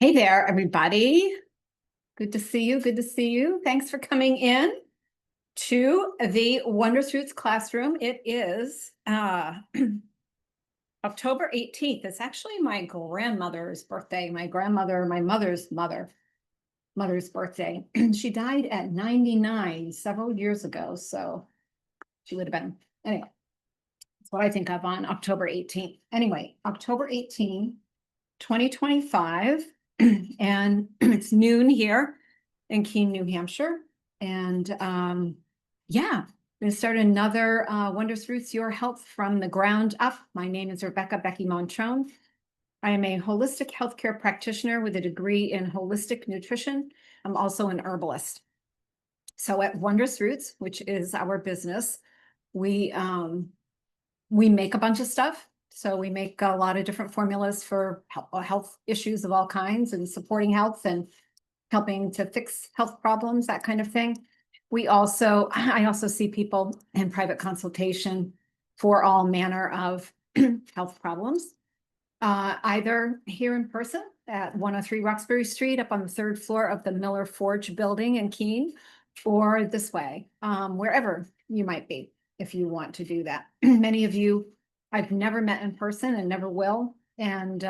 Hey there, everybody. Good to see you. Good to see you. Thanks for coming in to the Wondrous Roots classroom. It is October 18th. It's actually my grandmother's birthday. My mother's mother's birthday. She died at 99 several years ago. So she would have been, anyway, that's what I think of on October 18th. Anyway, October 18th, 2025. And it's noon here in Keene, New Hampshire. And yeah, I'm going to start another Wondrous Roots Your Health from the Ground Up. My name is Becky Montrone. I am a holistic healthcare practitioner with a degree in holistic nutrition. I'm also an herbalist. So at Wondrous Roots, which is our business, we make a bunch of stuff. So we make a lot of different formulas for health issues of all kinds and supporting health and helping to fix health problems, that kind of thing. I also see people in private consultation for all manner of health problems, either here in person at 103 Roxbury Street up on the third floor of the Miller Forge building in Keene, or this way, wherever you might be, if you want to do that. Many of you I've never met in person and never will. And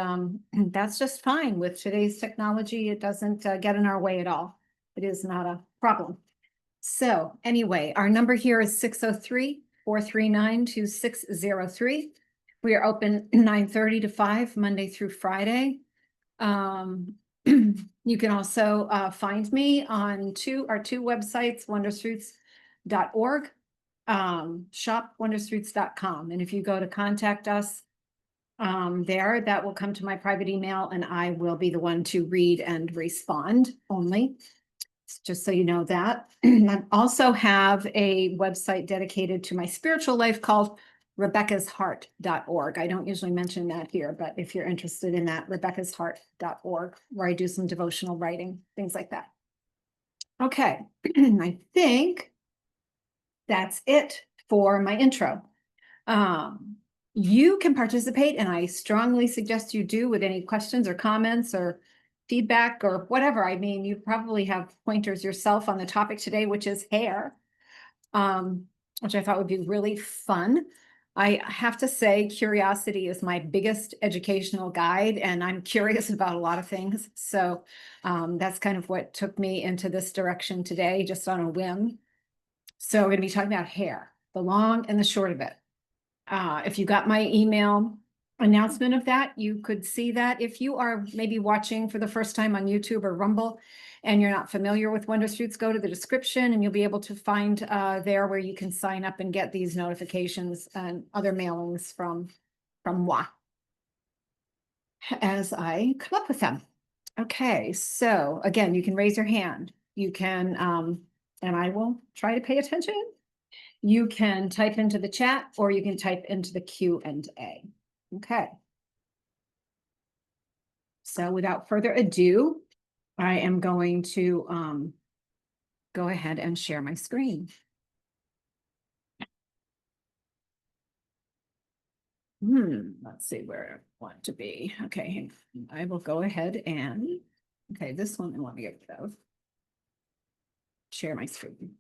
that's just fine. With today's technology, it doesn't get in our way at all. It is not a problem. So anyway, our number here is 603-439-2603. We are open 9:30 to 5, Monday through Friday. You can also find me on our two websites, wondrousroots.org, shopwondrousroots.com. And if you go to contact us there, that will come to my private email and I will be the one to read and respond only. Just so you know that. I also have a website dedicated to my spiritual life called Rebecca'sHeart.org. I don't usually mention that here, but if you're interested in that, Rebecca'sHeart.org, where I do some devotional writing, things like that. Okay, I think that's it for my intro. You can participate, and I strongly suggest you do, with any questions or comments or feedback or whatever. I mean, you probably have pointers yourself on the topic today, which is hair, which I thought would be really fun. I have to say, curiosity is my biggest educational guide, and I'm curious about a lot of things. So that's kind of what took me into this direction today, just on a whim. So we're going to be talking about hair, the long and the short of it. If you got my email announcement of that, you could see that. If you are maybe watching for the first time on YouTube or Rumble and you're not familiar with Wondrous Roots, go to the description and you'll be able to find there where you can sign up and get these notifications and other mailings from moi as I come up with them. Okay, so again, you can raise your hand. You can, and I will try to pay attention. You can type into the chat or you can type into the Q&A. Okay. So without further ado, I am going to go ahead and share my screen. Let's see where I want to be. Okay, I will go ahead and, okay, this one I want to get rid of. Share my screen.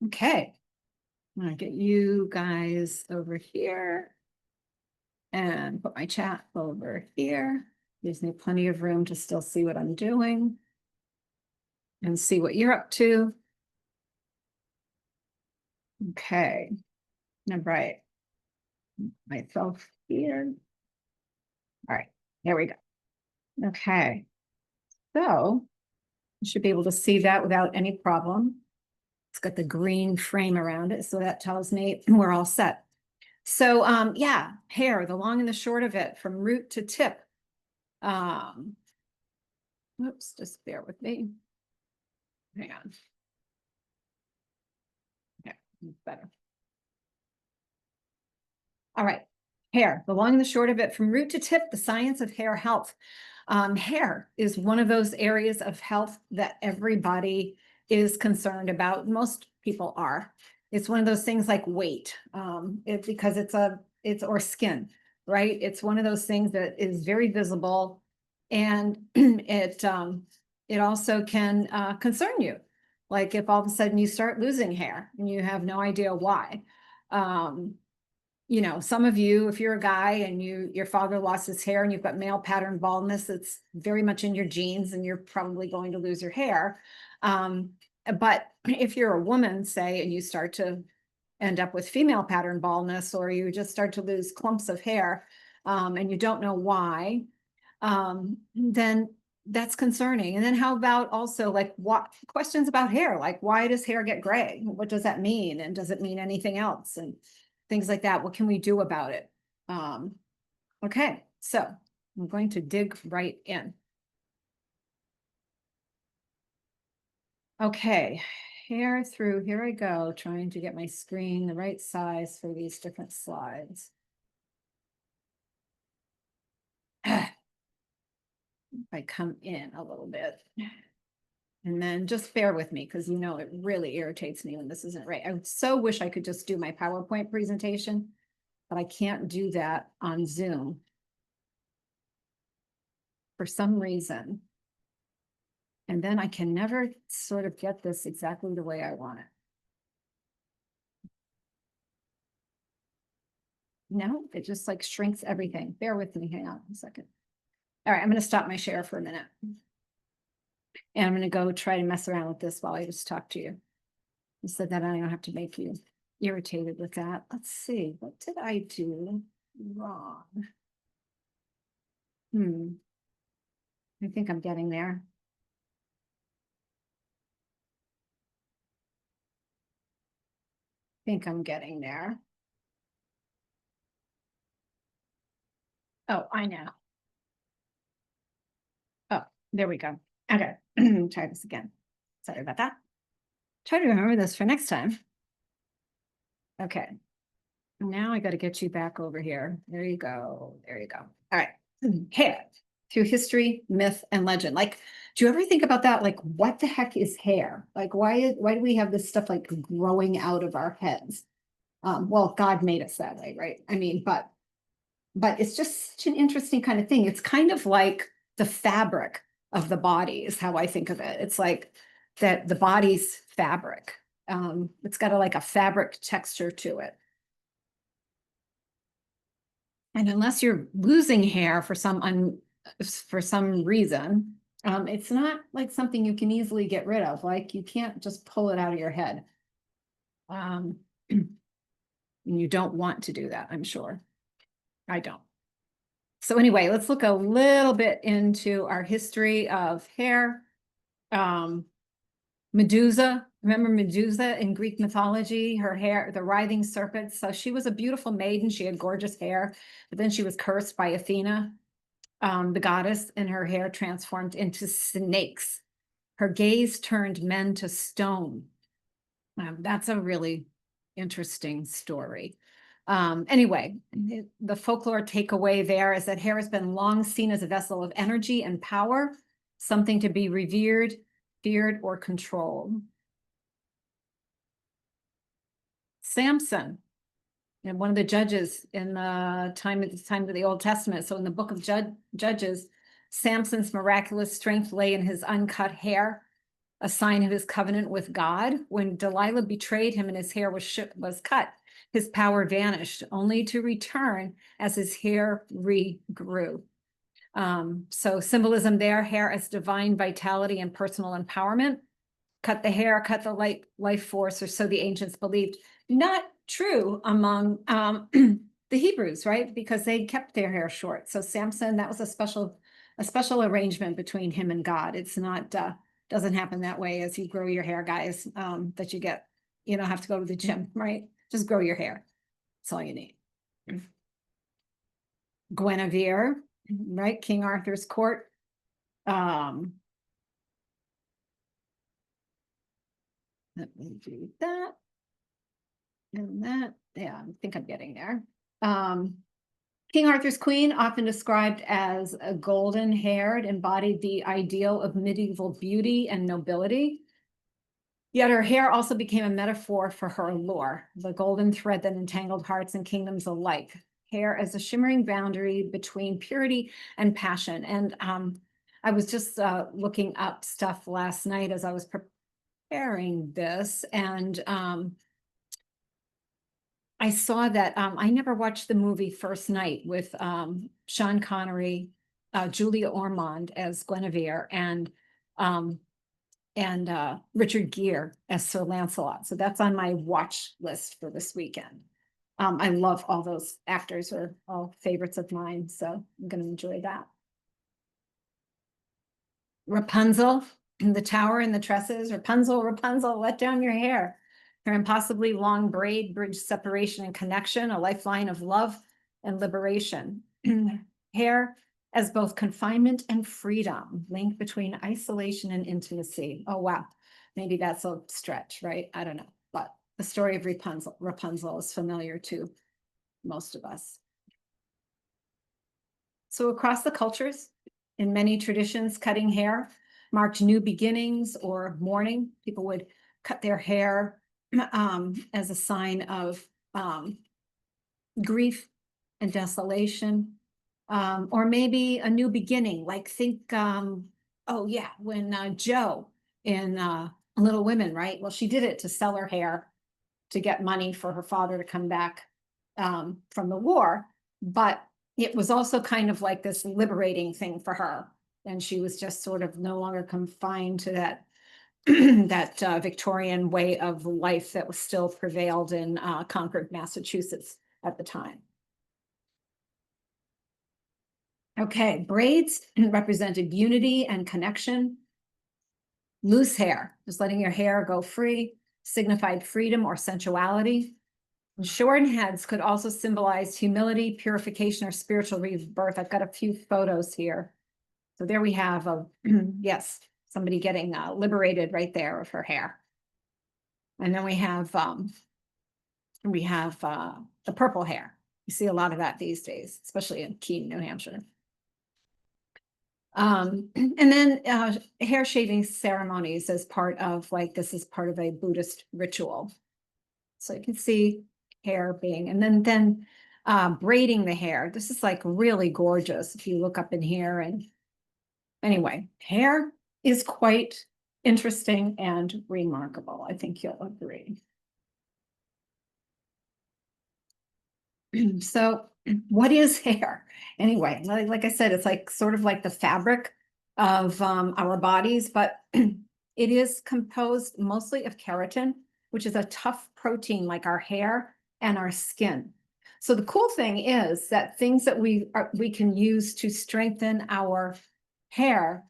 Okay, I'm gonna get you guys over here and put my chat over here. Gives me plenty of room to still see what I'm doing and see what you're up to. Okay, all right. Myself here. All right, there we go. Okay, so you should be able to see that without any problem. It's got the green frame around it, so that tells me we're all set. So yeah, hair, the long and the short of it, from root to tip. Oops, just bear with me. Hang on. Okay, better. All right, hair, the long and the short of it, from root to tip, the science of hair health. Hair is one of those areas of health that everybody is concerned about. Most people are. It's one of those things like weight, because it's a or skin, right? It's one of those things that is very visible, and it also can concern you. Like if all of a sudden you start losing hair and you have no idea why. You know, some of you, if you're a guy and your father lost his hair and you've got male pattern baldness, it's very much in your genes and you're probably going to lose your hair. But if you're a woman, say, and you start to end up with female pattern baldness, or you just start to lose clumps of hair, and you don't know why, then that's concerning. And then how about also like what questions about hair, like why does hair get gray? What does that mean? And does it mean anything else? And things like that. What can we do about it? Okay, so I'm going to dig right in. Okay, hair through, here I go, trying to get my screen the right size for these different slides. If I come in a little bit. And then just bear with me, because you know it really irritates me when this isn't right. I so wish I could just do my PowerPoint presentation, but I can't do that on Zoom for some reason. And then I can never sort of get this exactly the way I want it. No, it just like shrinks everything. Bear with me, hang on a second. All right, I'm gonna stop my share for a minute. And I'm gonna go try to mess around with this while I just talk to you. So that I don't have to make you irritated with that. Let's see, what did I do wrong? I think I'm getting there. I think I'm getting there. Oh, I know. Oh, there we go. Okay, try this again. Sorry about that. Try to remember this for next time. Okay. Now I got to get you back over here. There you go. There you go. All right. Hair through history, myth, and legend. Like, do you ever think about that? Like, what the heck is hair? Like, why do we have this stuff like growing out of our heads? Well, God made us that way, right? I mean, but it's just such an interesting kind of thing. It's kind of like the fabric of the body is how I think of it. It's like that the body's fabric. It's got like a fabric texture to it. And unless you're losing hair for some reason, it's not like something you can easily get rid of. Like you can't just pull it out of your head. And you don't want to do that, I'm sure. I don't. So anyway, let's look a little bit into our history of hair. Medusa, remember Medusa in Greek mythology, her hair, the writhing serpent. So she was a beautiful maiden. She had gorgeous hair, but then she was cursed by Athena, the goddess, and her hair transformed into snakes. Her gaze turned men to stone. That's a really interesting story. Anyway, the folklore takeaway there is that hair has been long seen as a vessel of energy and power, something to be revered, feared, or controlled. Samson, and one of the judges in the time of the Old Testament. So in the book of Judges, Samson's miraculous strength lay in his uncut hair, a sign of his covenant with God. When Delilah betrayed him and his hair was cut, his power vanished, only to return as his hair regrew. So symbolism there, hair as divine vitality and personal empowerment. Cut the hair, cut the life force, or so the ancients believed. Not true among the Hebrews, right? Because they kept their hair short. So Samson, that was a special arrangement between him and God. It's not doesn't happen that way as you grow your hair, guys. That you don't have to go to the gym, right? Just grow your hair. That's all you need. Guinevere, right? King Arthur's court. Let me do that. And that, yeah, I think I'm getting there. King Arthur's queen, often described as a golden-haired, embodied the ideal of medieval beauty and nobility. Yet her hair also became a metaphor for her allure, the golden thread that entangled hearts and kingdoms alike. hair as a shimmering boundary between purity and passion. And I was just looking up stuff last night as I was preparing this, and I saw that I never watched the movie First Night with Sean Connery, Julia Ormond as Guinevere, and Richard Gere as Sir Lancelot. So that's on my watch list for this weekend. I love all those actors, are all favorites of mine, so I'm going to enjoy that. Rapunzel, the tower and the tresses. Rapunzel, Rapunzel, let down your hair. Her impossibly long braid bridged separation and connection, a lifeline of love and liberation. Hair as both confinement and freedom, link between isolation and intimacy. Oh, wow. Maybe that's a stretch, right? I don't know. But the story of Rapunzel is familiar to most of us. So across the cultures, in many traditions, cutting hair marked new beginnings or mourning. People would cut their hair as a sign of grief and desolation, or maybe a new beginning. Like think, oh yeah, when Jo in Little Women, right? Well, she did it to sell her hair to get money for her father to come back from the war, but it was also kind of like this liberating thing for her. And she was just sort of no longer confined to that that Victorian way of life that was still prevailed in Concord, Massachusetts at the time. Okay, braids represented unity and connection. Loose hair, just letting your hair go free, signified freedom or sensuality. Shorn heads could also symbolize humility, purification, or spiritual rebirth. I've got a few photos here. So there we have a, yes, somebody getting liberated right there of her hair. And then we have the purple hair. You see a lot of that these days, especially in Keene, New Hampshire. And then hair shaving ceremonies as part of, like, this is part of a Buddhist ritual. So you can see hair being, and then braiding the hair. This is like really gorgeous if you look up in here. And anyway, hair is quite interesting and remarkable. I think you'll agree. So what is hair? Anyway, like I said, it's like sort of like the fabric of our bodies, but it is composed mostly of keratin, which is a tough protein like our hair and our skin. So the cool thing is that things that we can use to strengthen our hair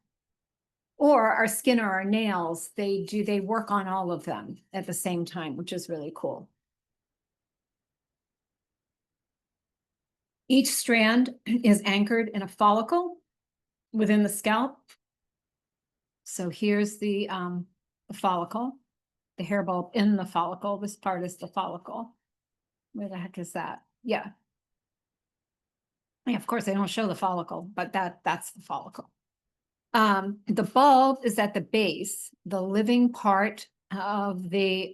or our skin or our nails, they work on all of them at the same time, which is really cool. Each strand is anchored in a follicle within the scalp. So here's the follicle, the hair bulb in the follicle. This part is the follicle. Where the heck is that? Yeah. Yeah, of course, they don't show the follicle, but that's the follicle. The bulb is at the base, the living part of the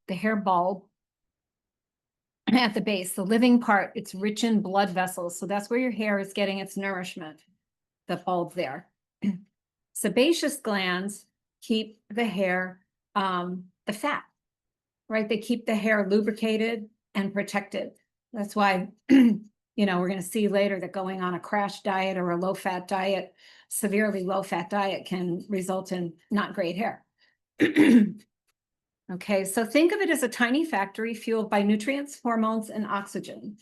hair bulb. At the base, the living part, it's rich in blood vessels. So that's where your hair is getting its nourishment, the bulb there. Sebaceous glands keep the hair, the fat, right? They keep the hair lubricated and protected. That's why, you know, we're going to see later that going on a crash diet or a low-fat diet, severely low-fat diet can result in not great hair. Okay, so think of it as a tiny factory fueled by nutrients, hormones, and oxygen.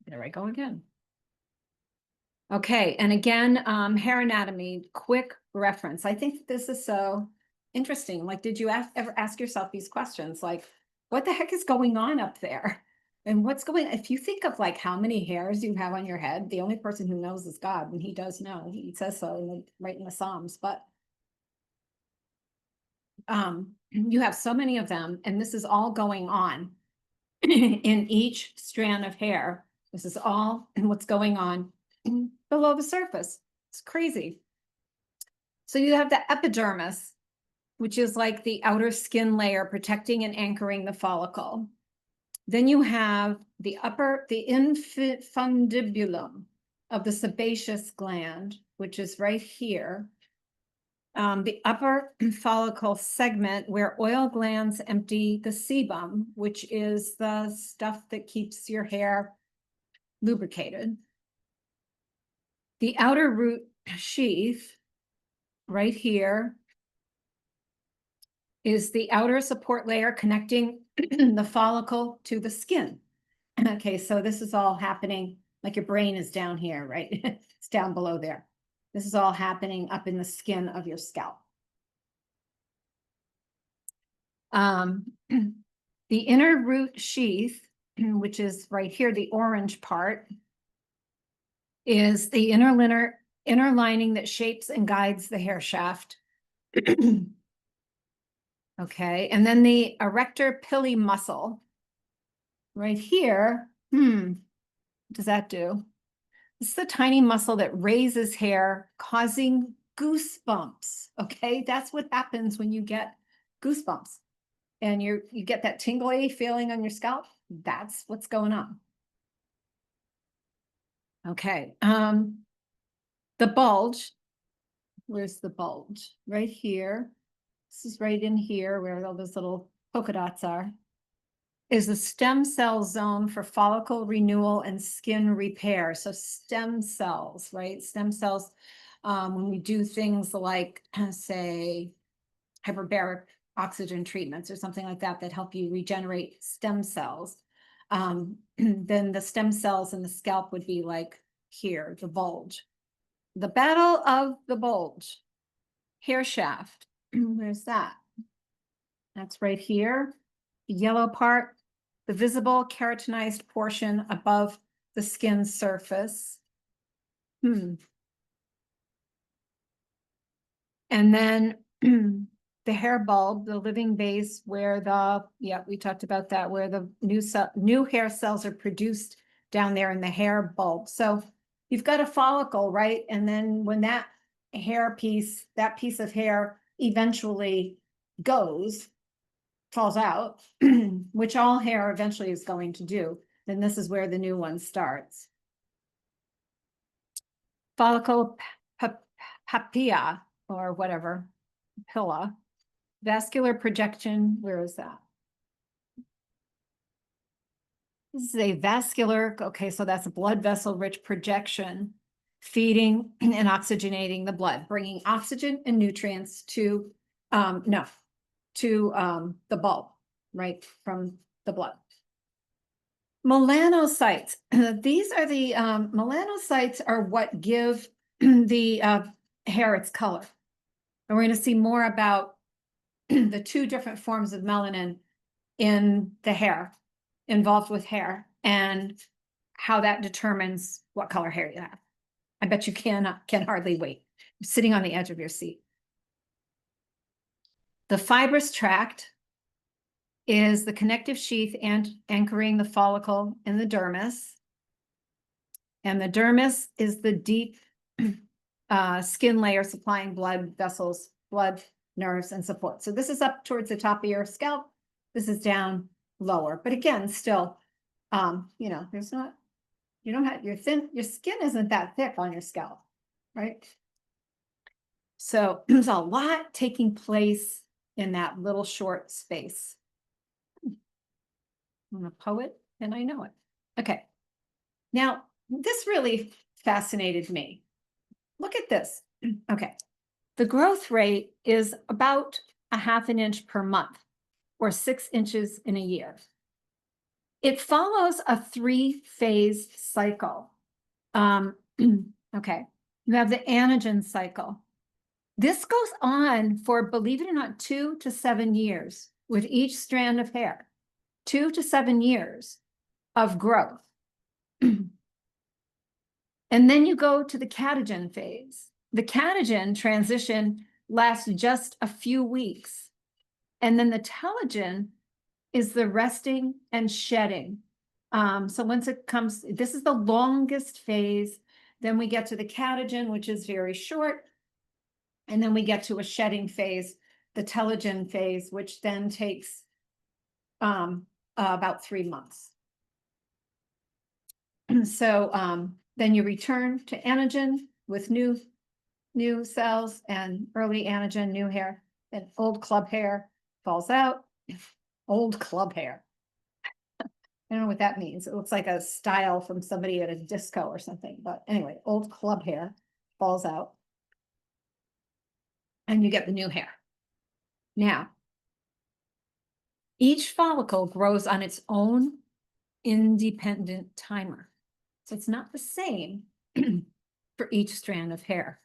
There I go again. Okay, and again, hair anatomy, quick reference. I think this is so interesting. Like, did you ever ask yourself these questions? Like, what the heck is going on up there? And what's going, if you think of like how many hairs you have on your head, the only person who knows is God, and he does know. He says so right in the Psalms, but you have so many of them, and this is all going on in each strand of hair. This is all what's going on below the surface. It's crazy. So you have the epidermis, which is like the outer skin layer protecting and anchoring the follicle. Then you have the infundibulum of the sebaceous gland, which is right here. The upper follicle segment where oil glands empty the sebum, which is the stuff that keeps your hair lubricated. The outer root sheath, right here, is the outer support layer connecting the follicle to the skin. Okay, so this is all happening, like your brain is down here, right? It's down below there. This is all happening up in the skin of your scalp. The inner root sheath, which is right here, the orange part, is the inner lining that shapes and guides the hair shaft. Okay, and then the erector pili muscle right here, what does that do? It's the tiny muscle that raises hair, causing goosebumps. Okay, that's what happens when you get goosebumps and you get that tingly feeling on your scalp. That's what's going on. Okay, the bulge. Where's the bulge? Right here. This is right in here where all those little polka dots are. Is the stem cell zone for follicle renewal and skin repair. So stem cells, right? Stem cells, when we do things like, say, hyperbaric oxygen treatments or something like that, that help you regenerate stem cells, then the stem cells in the scalp would be like here, the bulge. The battle of the bulge, hair shaft. Where's that? That's right here. The yellow part, the visible keratinized portion above the skin surface. And then the hair bulb, the living base where we talked about that, where the new hair cells are produced down there in the hair bulb. So you've got a follicle, right? And then when that piece of hair eventually falls out, which all hair eventually is going to do, then this is where the new one starts. Follicle papilla, or whatever, papilla. Vascular projection, where is that? This is a vascular, okay, so that's a blood vessel-rich projection, feeding and oxygenating the blood, bringing oxygen and nutrients to, the bulb, right, from the blood. Melanocytes. These are the, melanocytes are what give the hair its color. And we're going to see more about the two different forms of melanin in the hair, involved with hair, and how that determines what color hair you have. I bet you can hardly wait. You're sitting on the edge of your seat. The fibrous tract is the connective sheath and anchoring the follicle in the dermis. And the dermis is the deep skin layer supplying blood vessels, blood, nerves, and support. So this is up towards the top of your scalp. This is down lower. But again, still, there's not, you don't have, your skin isn't that thick on your scalp, right? So there's a lot taking place in that little short space. I'm a poet and I know it. Okay. Now, this really fascinated me. Look at this. Okay. The growth rate is about 1/2 inch per month, or 6 inches in a year. It follows a 3-phase cycle. Okay. You have the anagen cycle. This goes on for, believe it or not, 2 to 7 years with each strand of hair. 2 to 7 years of growth. And then you go to the catagen phase. The catagen transition lasts just a few weeks. And then the telogen is the resting and shedding. So once it comes, this is the longest phase. Then we get to the catagen, which is very short. And then we get to a shedding phase, the telogen phase, which then takes about 3 months. So then you return to anagen with new cells and early anagen, new hair, and old club hair falls out. Old club hair. I don't know what that means. It looks like a style from somebody at a disco or something. But anyway, old club hair falls out. And you get the new hair. Now, each follicle grows on its own independent timer. So it's not the same for each strand of hair.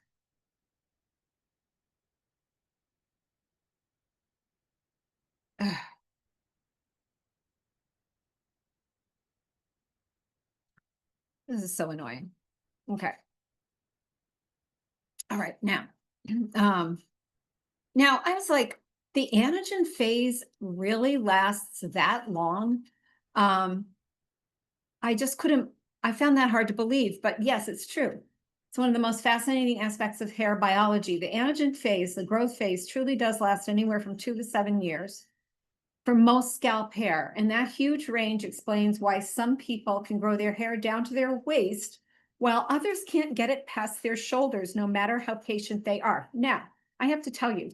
This is so annoying. Okay. All right, now, now I was like, the anagen phase really lasts that long? I just couldn't, I found that hard to believe, but yes, it's true. It's one of the most fascinating aspects of hair biology. The anagen phase, the growth phase, truly does last anywhere from 2 to 7 years for most scalp hair. And that huge range explains why some people can grow their hair down to their waist, while others can't get it past their shoulders, no matter how patient they are. Now, I have to tell you,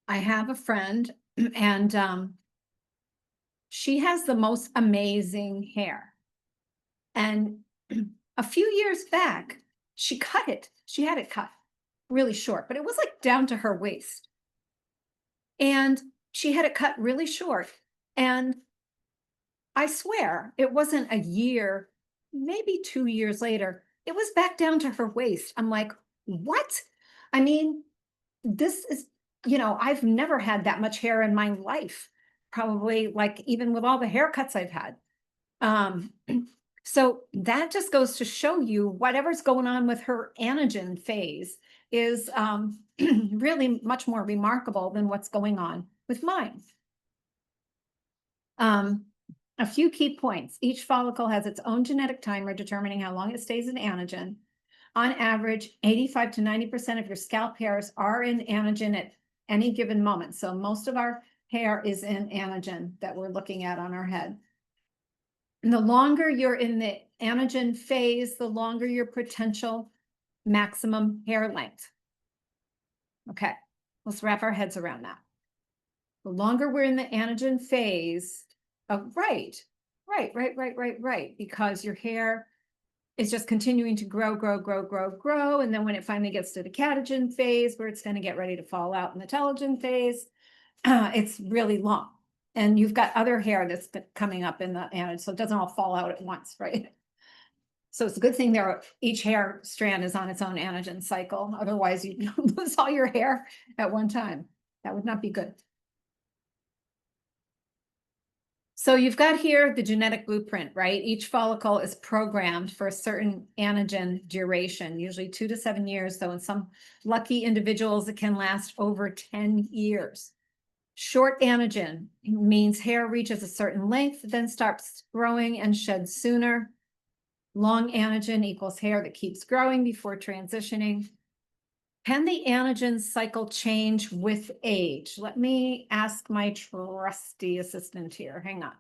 I have a friend and she has the most amazing hair. And a few years back, she cut it. She had it cut really short, but it was like down to her waist. And she had it cut really short. And I swear it wasn't a year, maybe 2 years later, it was back down to her waist. I'm like, what? I mean, this is, I've never had that much hair in my life, probably, like, even with all the haircuts I've had. So that just goes to show you whatever's going on with her anagen phase is really much more remarkable than what's going on with mine. A few key points. Each follicle has its own genetic timer determining how long it stays in anagen. On average, 85 to 90% of your scalp hairs are in anagen at any given moment. So most of our hair is in anagen that we're looking at on our head. And the longer you're in the anagen phase, the longer your potential maximum hair length. Okay, let's wrap our heads around that. The longer we're in the anagen phase, right, because your hair is just continuing to grow. And then when it finally gets to the catagen phase, where it's going to get ready to fall out in the telogen phase, it's really long. And you've got other hair that's coming up in the anagen, so it doesn't all fall out at once, right? So it's a good thing each hair strand is on its own anagen cycle. Otherwise, you lose all your hair at one time. That would not be good. So you've got here the genetic blueprint, right? Each follicle is programmed for a certain anagen duration, usually 2 to 7 years. So in some lucky individuals, it can last over 10 years. Short anagen means hair reaches a certain length, then stops growing and sheds sooner. Long anagen equals hair that keeps growing before transitioning. Can the anagen cycle change with age? Let me ask my trusty assistant here. Hang on.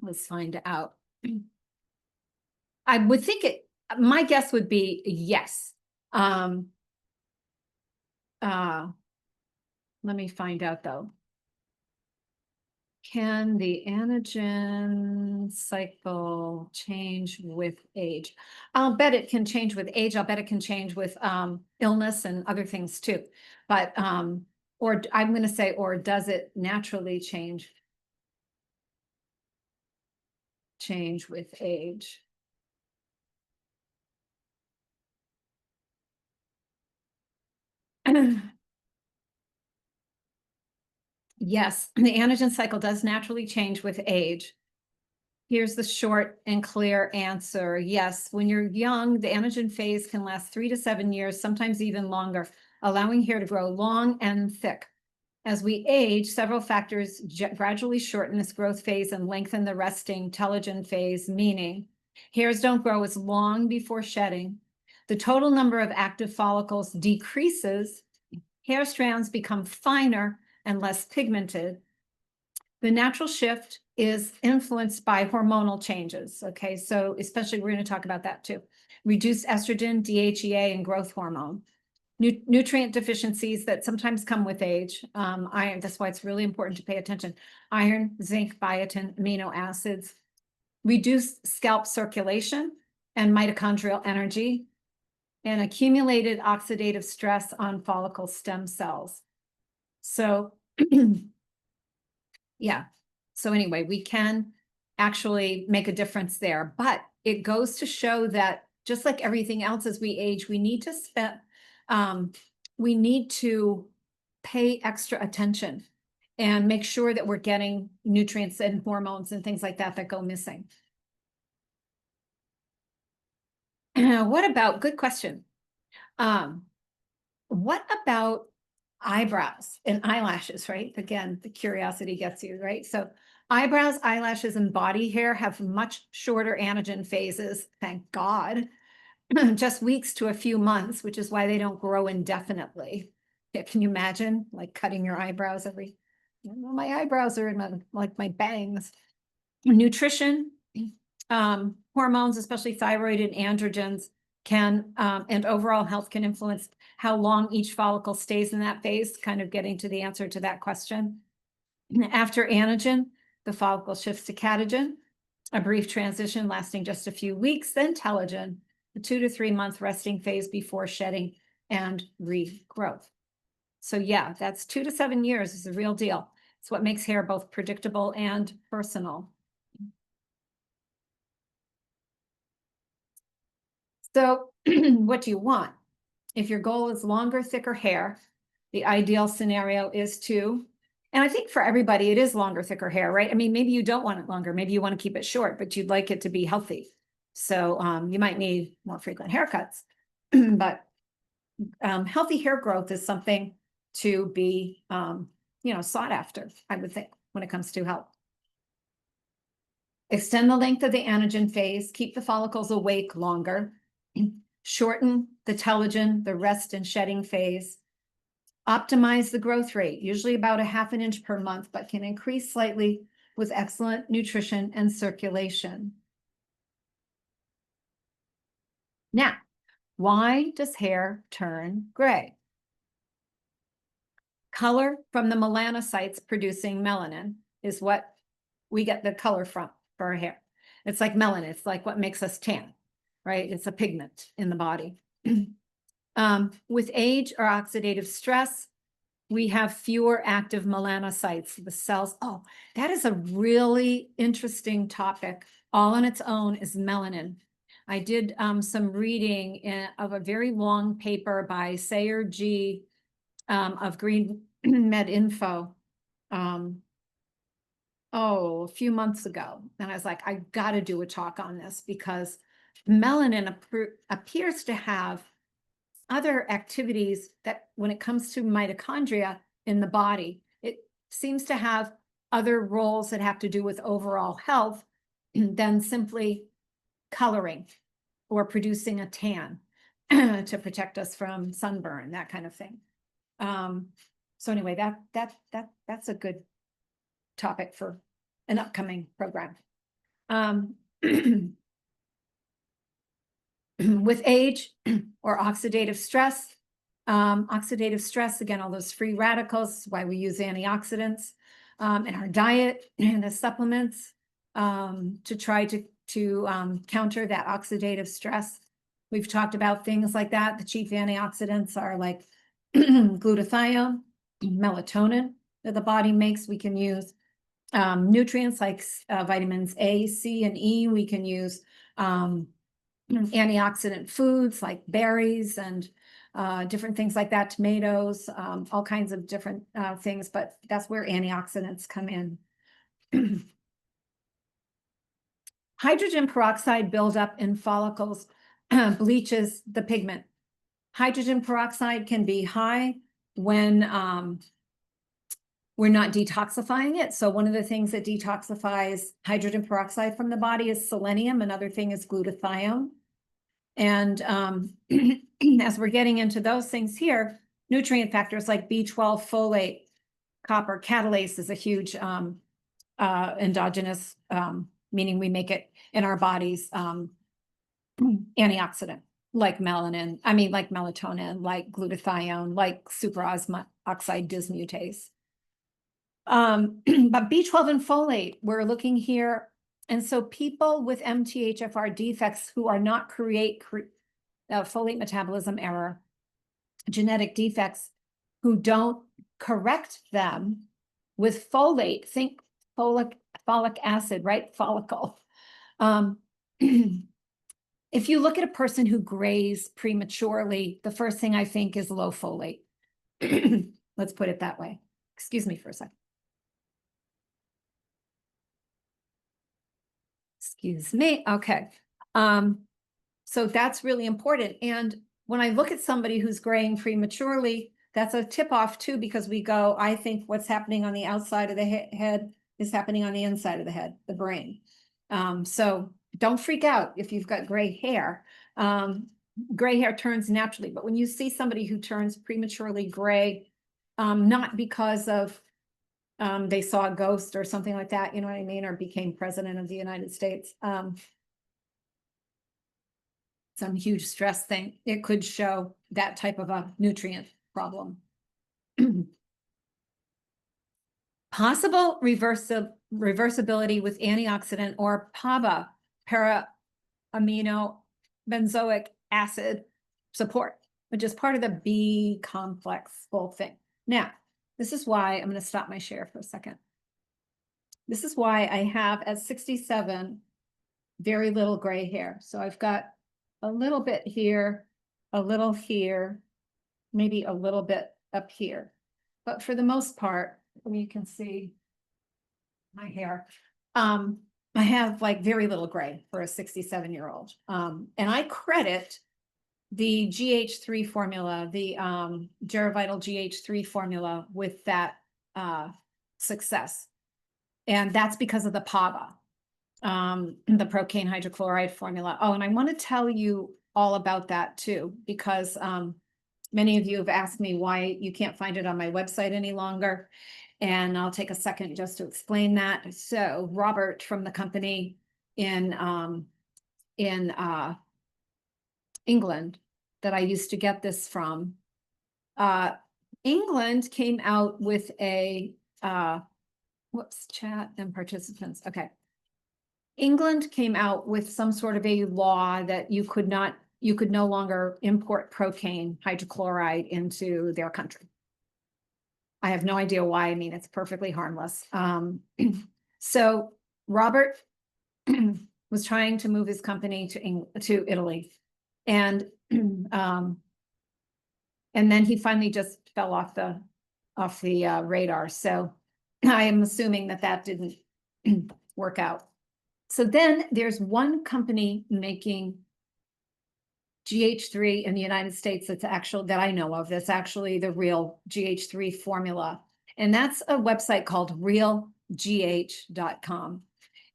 Let's find out. I would think my guess would be yes. Let me find out though. Can the anagen cycle change with age? I'll bet it can change with age. I'll bet it can change with illness and other things too. But, or I'm going to say, or does it naturally change with age? Yes, the anagen cycle does naturally change with age. Here's the short and clear answer. Yes, when you're young, the anagen phase can last 3 to 7 years, sometimes even longer, allowing hair to grow long and thick. As we age, several factors gradually shorten this growth phase and lengthen the resting telogen phase, meaning hairs don't grow as long before shedding. The total number of active follicles decreases hair strands become finer and less pigmented. The natural shift is influenced by hormonal changes. Okay, so especially we're going to talk about that too. Reduced estrogen, DHEA, and growth hormone. Nutrient deficiencies that sometimes come with age. Iron, that's why it's really important to pay attention. Iron, zinc, biotin, amino acids. Reduced scalp circulation and mitochondrial energy, and accumulated oxidative stress on follicle stem cells. So, yeah. So anyway, we can actually make a difference there, but it goes to show that just like everything else as we age, we need to pay extra attention and make sure that we're getting nutrients and hormones and things like that that go missing. What about, good question. What about eyebrows and eyelashes, right? Again, the curiosity gets you, right? So eyebrows, eyelashes, and body hair have much shorter anagen phases, thank God, just weeks to a few months, which is why they don't grow indefinitely. Can you imagine like cutting your eyebrows my eyebrows are in my bangs. Nutrition, hormones, especially thyroid and androgens, can and overall health can influence how long each follicle stays in that phase, kind of getting to the answer to that question. After anagen, the follicle shifts to catagen, a brief transition lasting just a few weeks, then telogen, a 2 to 3 month resting phase before shedding and regrowth. So yeah, that's 2 to 7 years is the real deal. It's what makes hair both predictable and personal. So what do you want? If your goal is longer, thicker hair, the ideal scenario is to, and I think for everybody, it is longer, thicker hair, right? I mean, maybe you don't want it longer. Maybe you want to keep it short, but you'd like it to be healthy. So you might need more frequent haircuts, but healthy hair growth is something to be, sought after, I would think, when it comes to health. Extend the length of the anagen phase, keep the follicles awake longer, shorten the telogen, the rest and shedding phase, optimize the growth rate, usually about a ½ inch per month, but can increase slightly with excellent nutrition and circulation. Now, why does hair turn gray? Color from the melanocytes producing melanin is what we get the color from for our hair. It's like melanin. It's like what makes us tan, right? It's a pigment in the body. With age or oxidative stress, we have fewer active melanocytes, the cells. Oh, that is a really interesting topic. All on its own is melanin. I did some reading of a very long paper by Sayer G. Of Green Med Info a few months ago. And I was like, I got to do a talk on this because melanin appears to have other activities that when it comes to mitochondria in the body, it seems to have other roles that have to do with overall health than simply coloring or producing a tan to protect us from sunburn, that kind of thing. So anyway, that's a good topic for an upcoming program. With age or oxidative stress, again, all those free radicals, why we use antioxidants in our diet and as supplements to try to counter that oxidative stress. We've talked about things like that. The chief antioxidants are like glutathione, melatonin that the body makes. We can use nutrients like vitamins A, C, and E. We can use antioxidant foods like berries and different things like that, tomatoes, all kinds of different things, but that's where antioxidants come in. Hydrogen peroxide buildup in follicles bleaches the pigment. Hydrogen peroxide can be high when we're not detoxifying it. So one of the things that detoxifies hydrogen peroxide from the body is selenium. Another thing is glutathione. And as we're getting into those things here, nutrient factors like B12, folate, copper. Catalase is a huge endogenous, meaning we make it in our bodies, antioxidant, like like melatonin, like glutathione, like superosmotic oxide dismutase. But B12 and folate, we're looking here. And so people with MTHFR defects who are not folate metabolism error, genetic defects, who don't correct them with folate, think folic acid, right? Follicle. If you look at a person who grays prematurely, the first thing I think is low folate. Let's put it that way. Excuse me for a second. Excuse me. Okay. So that's really important. And when I look at somebody who's graying prematurely, that's a tip off too, because we go, I think what's happening on the outside of the head is happening on the inside of the head, the brain. So don't freak out if you've got gray hair. Gray hair turns naturally, but when you see somebody who turns prematurely gray, not because of they saw a ghost or something like that, you know what I mean, or became president of the United States, some huge stress thing, it could show that type of a nutrient problem. Possible reversibility with antioxidant or PABA, para-amino benzoic acid support, which is part of the B complex whole thing. Now, this is why I'm going to stop my share for a second. This is why I have at 67 very little gray hair. So I've got a little bit here, a little here, maybe a little bit up here. But for the most part, you can see my hair. I have like very little gray for a 67-year-old. And I credit the GH3 formula, the Geravital GH3 formula with that success. And that's because of the PABA, the procaine hydrochloride formula. Oh, and I want to tell you all about that too, because many of you have asked me why you can't find it on my website any longer. And I'll take a second just to explain that. So Robert from the company in England that I used to get this from, England came out with a, whoops, chat and participants. Okay. England came out with some sort of a law that you could no longer import procaine hydrochloride into their country. I have no idea why. I mean, it's perfectly harmless. So Robert was trying to move his company to Italy, and then he finally just fell off the radar. So I am assuming that didn't work out. So then there's one company making GH3 in the United States that I know of, that's actually the real GH3 formula. And that's a website called realgh.com.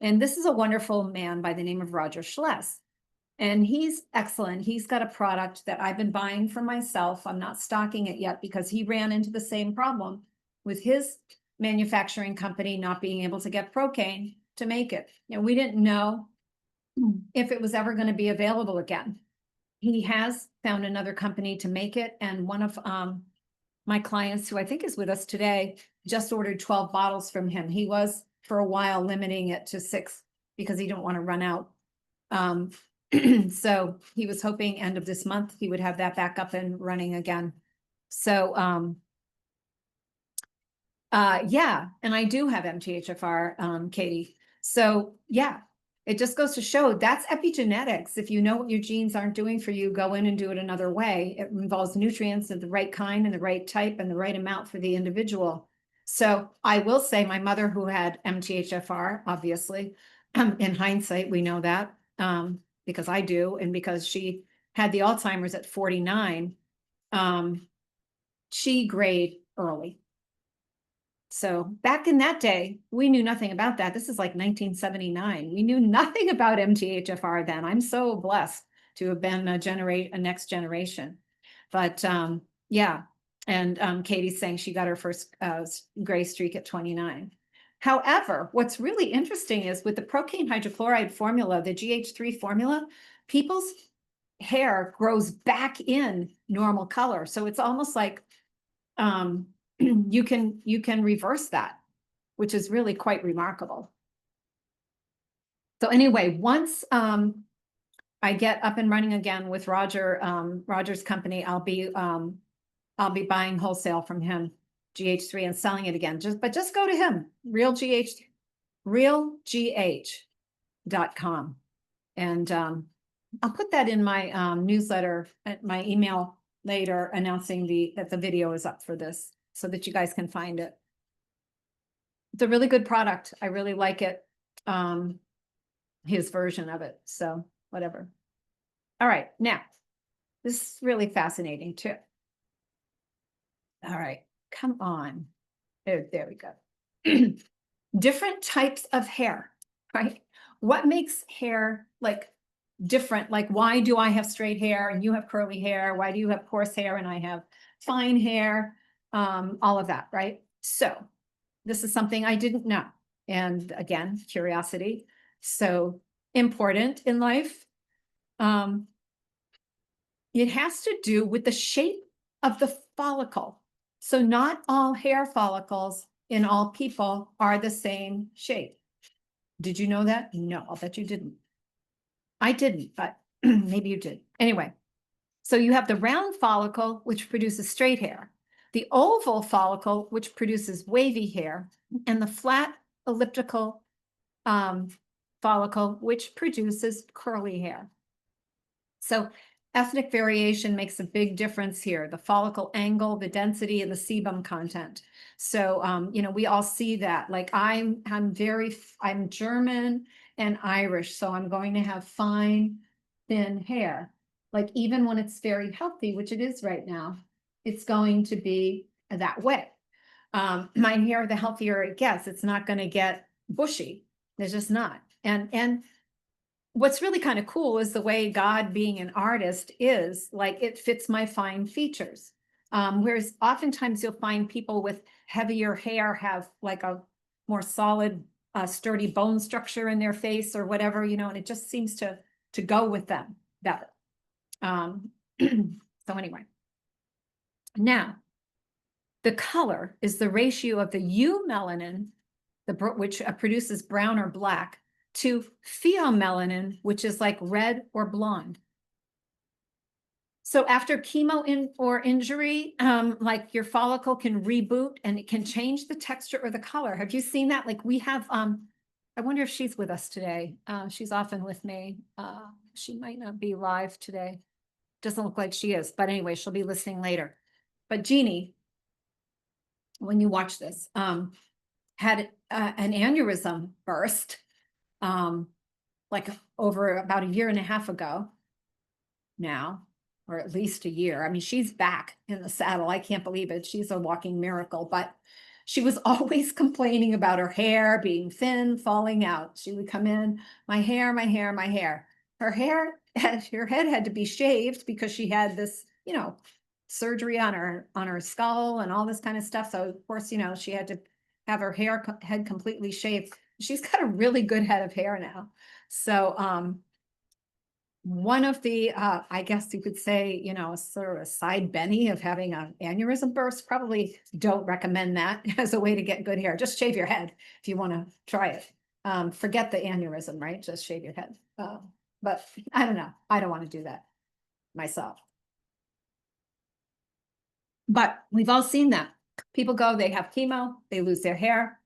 And this is a wonderful man by the name of Roger Schless. And he's excellent. He's got a product that I've been buying for myself. I'm not stocking it yet because he ran into the same problem with his manufacturing company not being able to get procaine to make it. You know, we didn't know if it was ever going to be available again. He has found another company to make it. And one of my clients, who I think is with us today, just ordered 12 bottles from him. He was for a while limiting it to 6 because he didn't want to run out. So he was hoping end of this month he would have that back up and running again. So yeah, and I do have MTHFR, Katie. So yeah, it just goes to show that's epigenetics. If you know what your genes aren't doing for you, go in and do it another way. It involves nutrients of the right kind and the right type and the right amount for the individual. So I will say my mother, who had MTHFR, obviously, in hindsight, we know that because I do, and because she had the Alzheimer's at 49, she grayed early. So back in that day, we knew nothing about that. This is like 1979. We knew nothing about MTHFR then. I'm so blessed to have been a next generation. But yeah, And Katie's saying she got her first gray streak at 29. However, what's really interesting is with the procaine hydrochloride formula, the GH3 formula, people's hair grows back in normal color. So it's almost like you can reverse that, which is really quite remarkable. So anyway, once I get up and running again with Roger's company, I'll be buying wholesale from him, GH3, and selling it again. Just go to him, realgh.com. And I'll put that in my newsletter, at my email later, announcing that the video is up for this so that you guys can find it. It's a really good product. I really like it. His version of it. So whatever. All right. Now, this is really fascinating too. All right. Come on. There we go. Different types of hair, right? What makes hair like different? Like, why do I have straight hair and you have curly hair? Why do you have coarse hair and I have fine hair? All of that, right? So this is something I didn't know. And again, curiosity. So important in life. It has to do with the shape of the follicle. So not all hair follicles in all people are the same shape. Did you know that? No, I'll bet you didn't. I didn't, but maybe you did. Anyway, so you have the round follicle, which produces straight hair, the oval follicle, which produces wavy hair, and the flat elliptical follicle, which produces curly hair. So ethnic variation makes a big difference here. The follicle angle, the density, and the sebum content. So, you know, we all see that. Like I'm German and Irish, so I'm going to have fine, thin hair. Like even when it's very healthy, which it is right now, it's going to be that way. My hair, the healthier it gets, it's not going to get bushy. It's just not. And what's really kind of cool is the way God, being an artist, is like it fits my fine features. Whereas oftentimes you'll find people with heavier hair have like a more solid, sturdy bone structure in their face or whatever, you know, and it just seems to go with them better. So anyway, now the color is the ratio of the eumelanin, which produces brown or black, to pheomelanin, which is like red or blonde. So after chemo or injury, like your follicle can reboot and it can change the texture or the color. Have you seen that? Like we have, I wonder if she's with us today. She's often with me. She might not be live today. Doesn't look like she is, but anyway, she'll be listening later. But Jeannie, when you watch this, had an aneurysm burst, like over about a year and a half ago now, or at least a year. I mean, she's back in the saddle. I can't believe it. She's a walking miracle, but she was always complaining about her hair being thin, falling out. She would come in, my hair, my hair, my hair. Her head had to be shaved because she had this, you know, surgery on her skull and all this kind of stuff. So of course, you know, she had to have her head completely shaved. She's got a really good head of hair now. So one of the, I guess you could say, you know, sort of a side Benny of having an aneurysm burst, probably don't recommend that as a way to get good hair. Just shave your head if you want to try it. Forget the aneurysm, right? Just shave your head. But I don't know. I don't want to do that myself. But we've all seen that. People go, they have chemo, they lose their hair.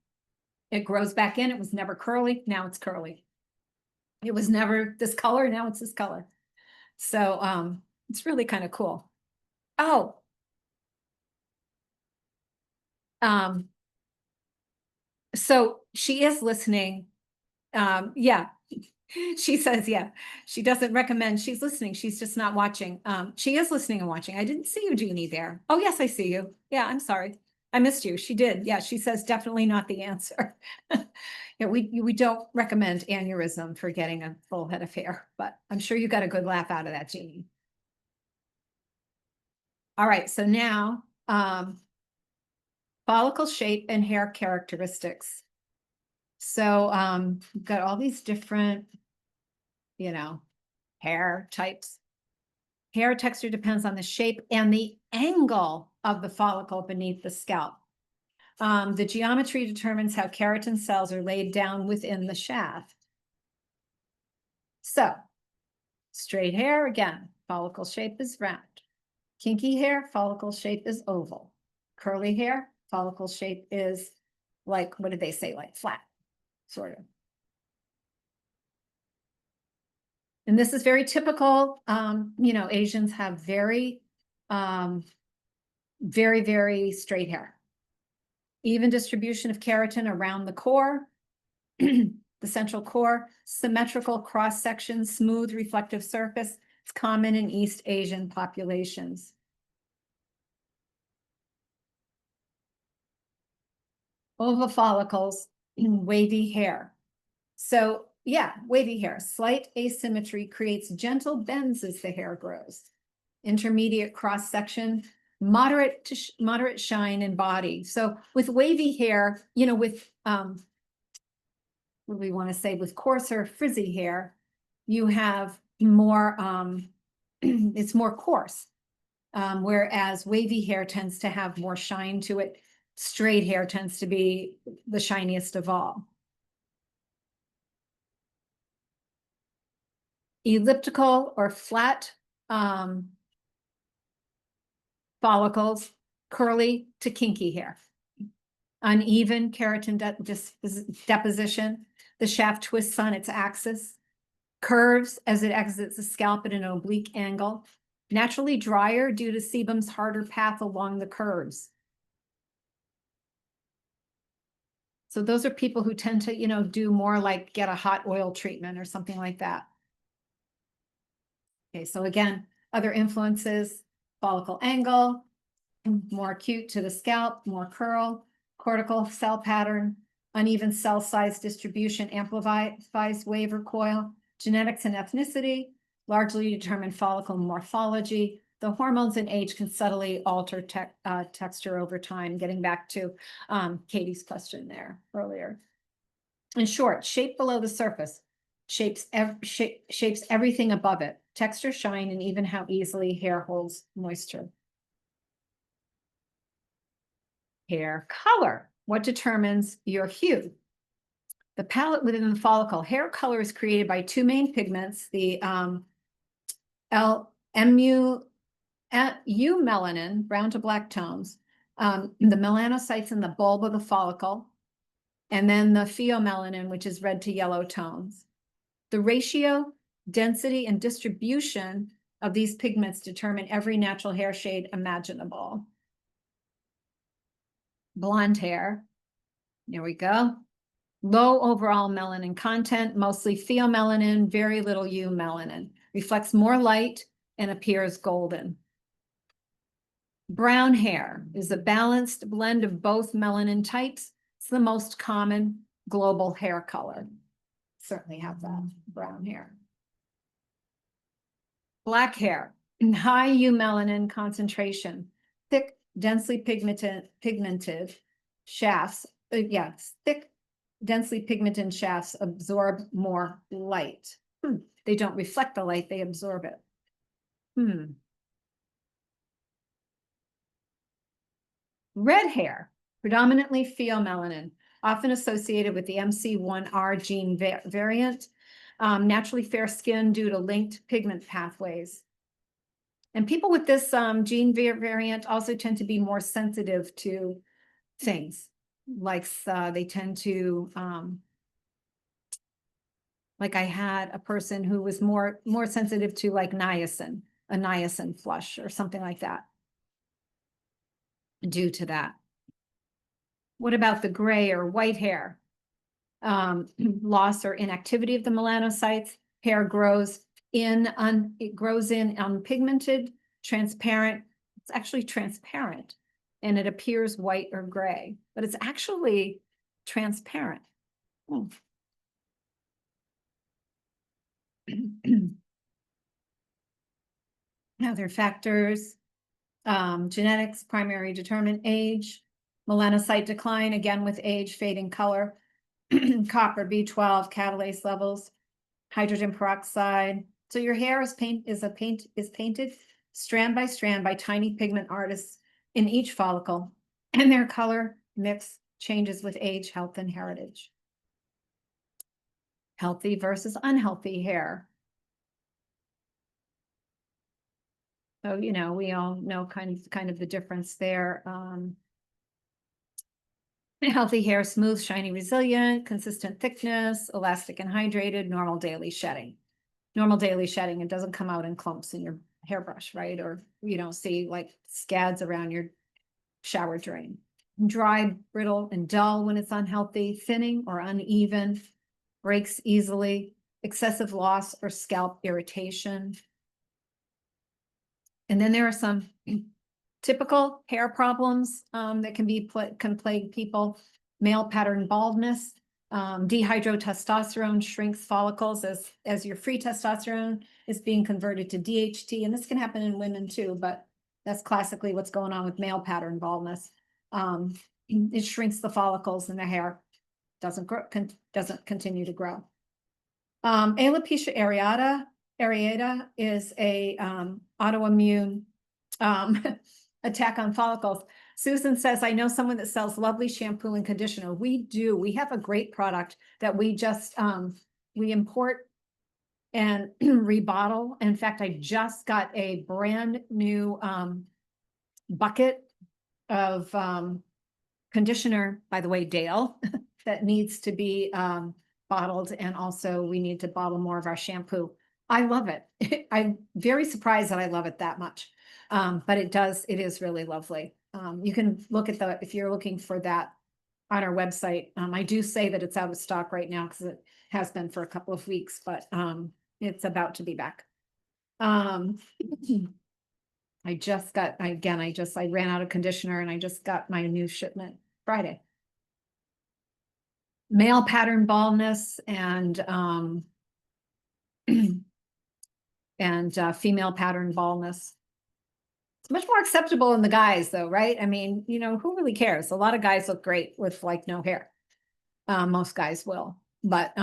It grows back in. It was never curly. Now it's curly. It was never this color. Now it's this color. So it's really kind of cool. Oh. So she is listening. Yeah. She says, yeah, she doesn't recommend. She's listening. She's just not watching. She is listening and watching. I didn't see you, Jeannie, there. Oh, yes, I see you. Yeah, I'm sorry. I missed you. She did. Yeah, she says definitely not the answer. Yeah, we don't recommend aneurysm for getting a full head of hair, but I'm sure you got a good laugh out of that, Jeannie. All right, so now follicle shape and hair characteristics. So we've got all these different, hair types. Hair texture depends on the shape and the angle of the follicle beneath the scalp. The geometry determines how keratin cells are laid down within the shaft. So, straight hair, again, follicle shape is round. Kinky hair, follicle shape is oval. Curly hair, follicle shape is like, what did they say? Like flat, sort of. And this is very typical. Asians have very, very straight hair. Even distribution of keratin around the core, the central core, symmetrical cross-section, smooth reflective surface. It's common in East Asian populations. Oval follicles, wavy hair. So yeah, wavy hair. Slight asymmetry creates gentle bends as the hair grows. Intermediate cross-section, moderate shine in body. So with wavy hair, with what do we want to say, with coarser frizzy hair, you have more, it's more coarse. Whereas wavy hair tends to have more shine to it. Straight hair tends to be the shiniest of all. Elliptical or flat follicles, curly to kinky hair. Uneven keratin deposition. The shaft twists on its axis. Curves as it exits the scalp at an oblique angle. Naturally drier due to sebum's harder path along the curves. So those are people who tend to, do more like get a hot oil treatment or something like that. Okay, so again, other influences, follicle angle, more acute to the scalp, more curl, cortical cell pattern, uneven cell size distribution amplifies wave or coil, genetics and ethnicity, largely determine follicle morphology. The hormones and age can subtly alter texture over time, getting back to Katie's question there earlier. In short, shape below the surface shapes everything above it, texture, shine, and even how easily hair holds moisture. Hair color, what determines your hue? The palette within the follicle. Hair color is created by two main pigments, the eumelanin, brown to black tones, the melanocytes in the bulb of the follicle, and then the pheomelanin, which is red to yellow tones. The ratio, density, and distribution of these pigments determine every natural hair shade imaginable. Blonde hair, there we go. Low overall melanin content, mostly pheomelanin, very little eumelanin. Reflects more light and appears golden. Brown hair is a balanced blend of both melanin types. It's the most common global hair color. Certainly have that, brown hair. Black hair, high eumelanin concentration, thick, densely pigmented shafts. Thick, densely pigmented shafts absorb more light. They don't reflect the light, they absorb it. Red hair, predominantly pheomelanin, often associated with the MC1R gene variant. Naturally fair skin due to linked pigment pathways. And people with this gene variant also tend to be more sensitive to things, like they tend to, like I had a person who was more sensitive to like niacin, a niacin flush or something like that, due to that. What about the gray or white hair? Loss or inactivity of the melanocytes. Hair grows in unpigmented, transparent. It's actually transparent, and it appears white or gray, but it's actually transparent. Other factors, Genetics, primary determinant, age, melanocyte decline, again with age, fading color, copper, B12, catalase levels, hydrogen peroxide. So your hair is painted strand by tiny pigment artists in each follicle, and their color mix changes with age, health, and heritage. Healthy versus unhealthy hair. So, you know, we all know kind of the difference there. Healthy hair, smooth, shiny, resilient, consistent thickness, elastic and hydrated, normal daily shedding. Normal daily shedding, it doesn't come out in clumps in your hairbrush, right? Or you don't see like scads around your shower drain. Dry, brittle, and dull when it's unhealthy, thinning or uneven, breaks easily, excessive loss or scalp irritation. And then there are some typical hair problems that can plague people. Male pattern baldness, dehydrotestosterone shrinks follicles as your free testosterone is being converted to DHT, and this can happen in women too, but that's classically what's going on with male pattern baldness. It shrinks the follicles in the hair, doesn't continue to grow. Alopecia areata is a autoimmune attack on follicles. Susan says, I know someone that sells lovely shampoo and conditioner. We do. We have a great product that we just we import and rebottle. In fact, I just got a brand new bucket of conditioner, by the way, Dale, that needs to be bottled. And also we need to bottle more of our shampoo. I love it. I'm very surprised that I love it that much. But it is really lovely. You can look at if you're looking for that on our website. I do say that it's out of stock right now because it has been for a couple of weeks, but it's about to be back. I ran out of conditioner and I just got my new shipment Friday. Male pattern baldness and female pattern baldness. It's much more acceptable in the guys though, right? I mean, you know, who really cares? A lot of guys look great with like no hair. Most guys will, but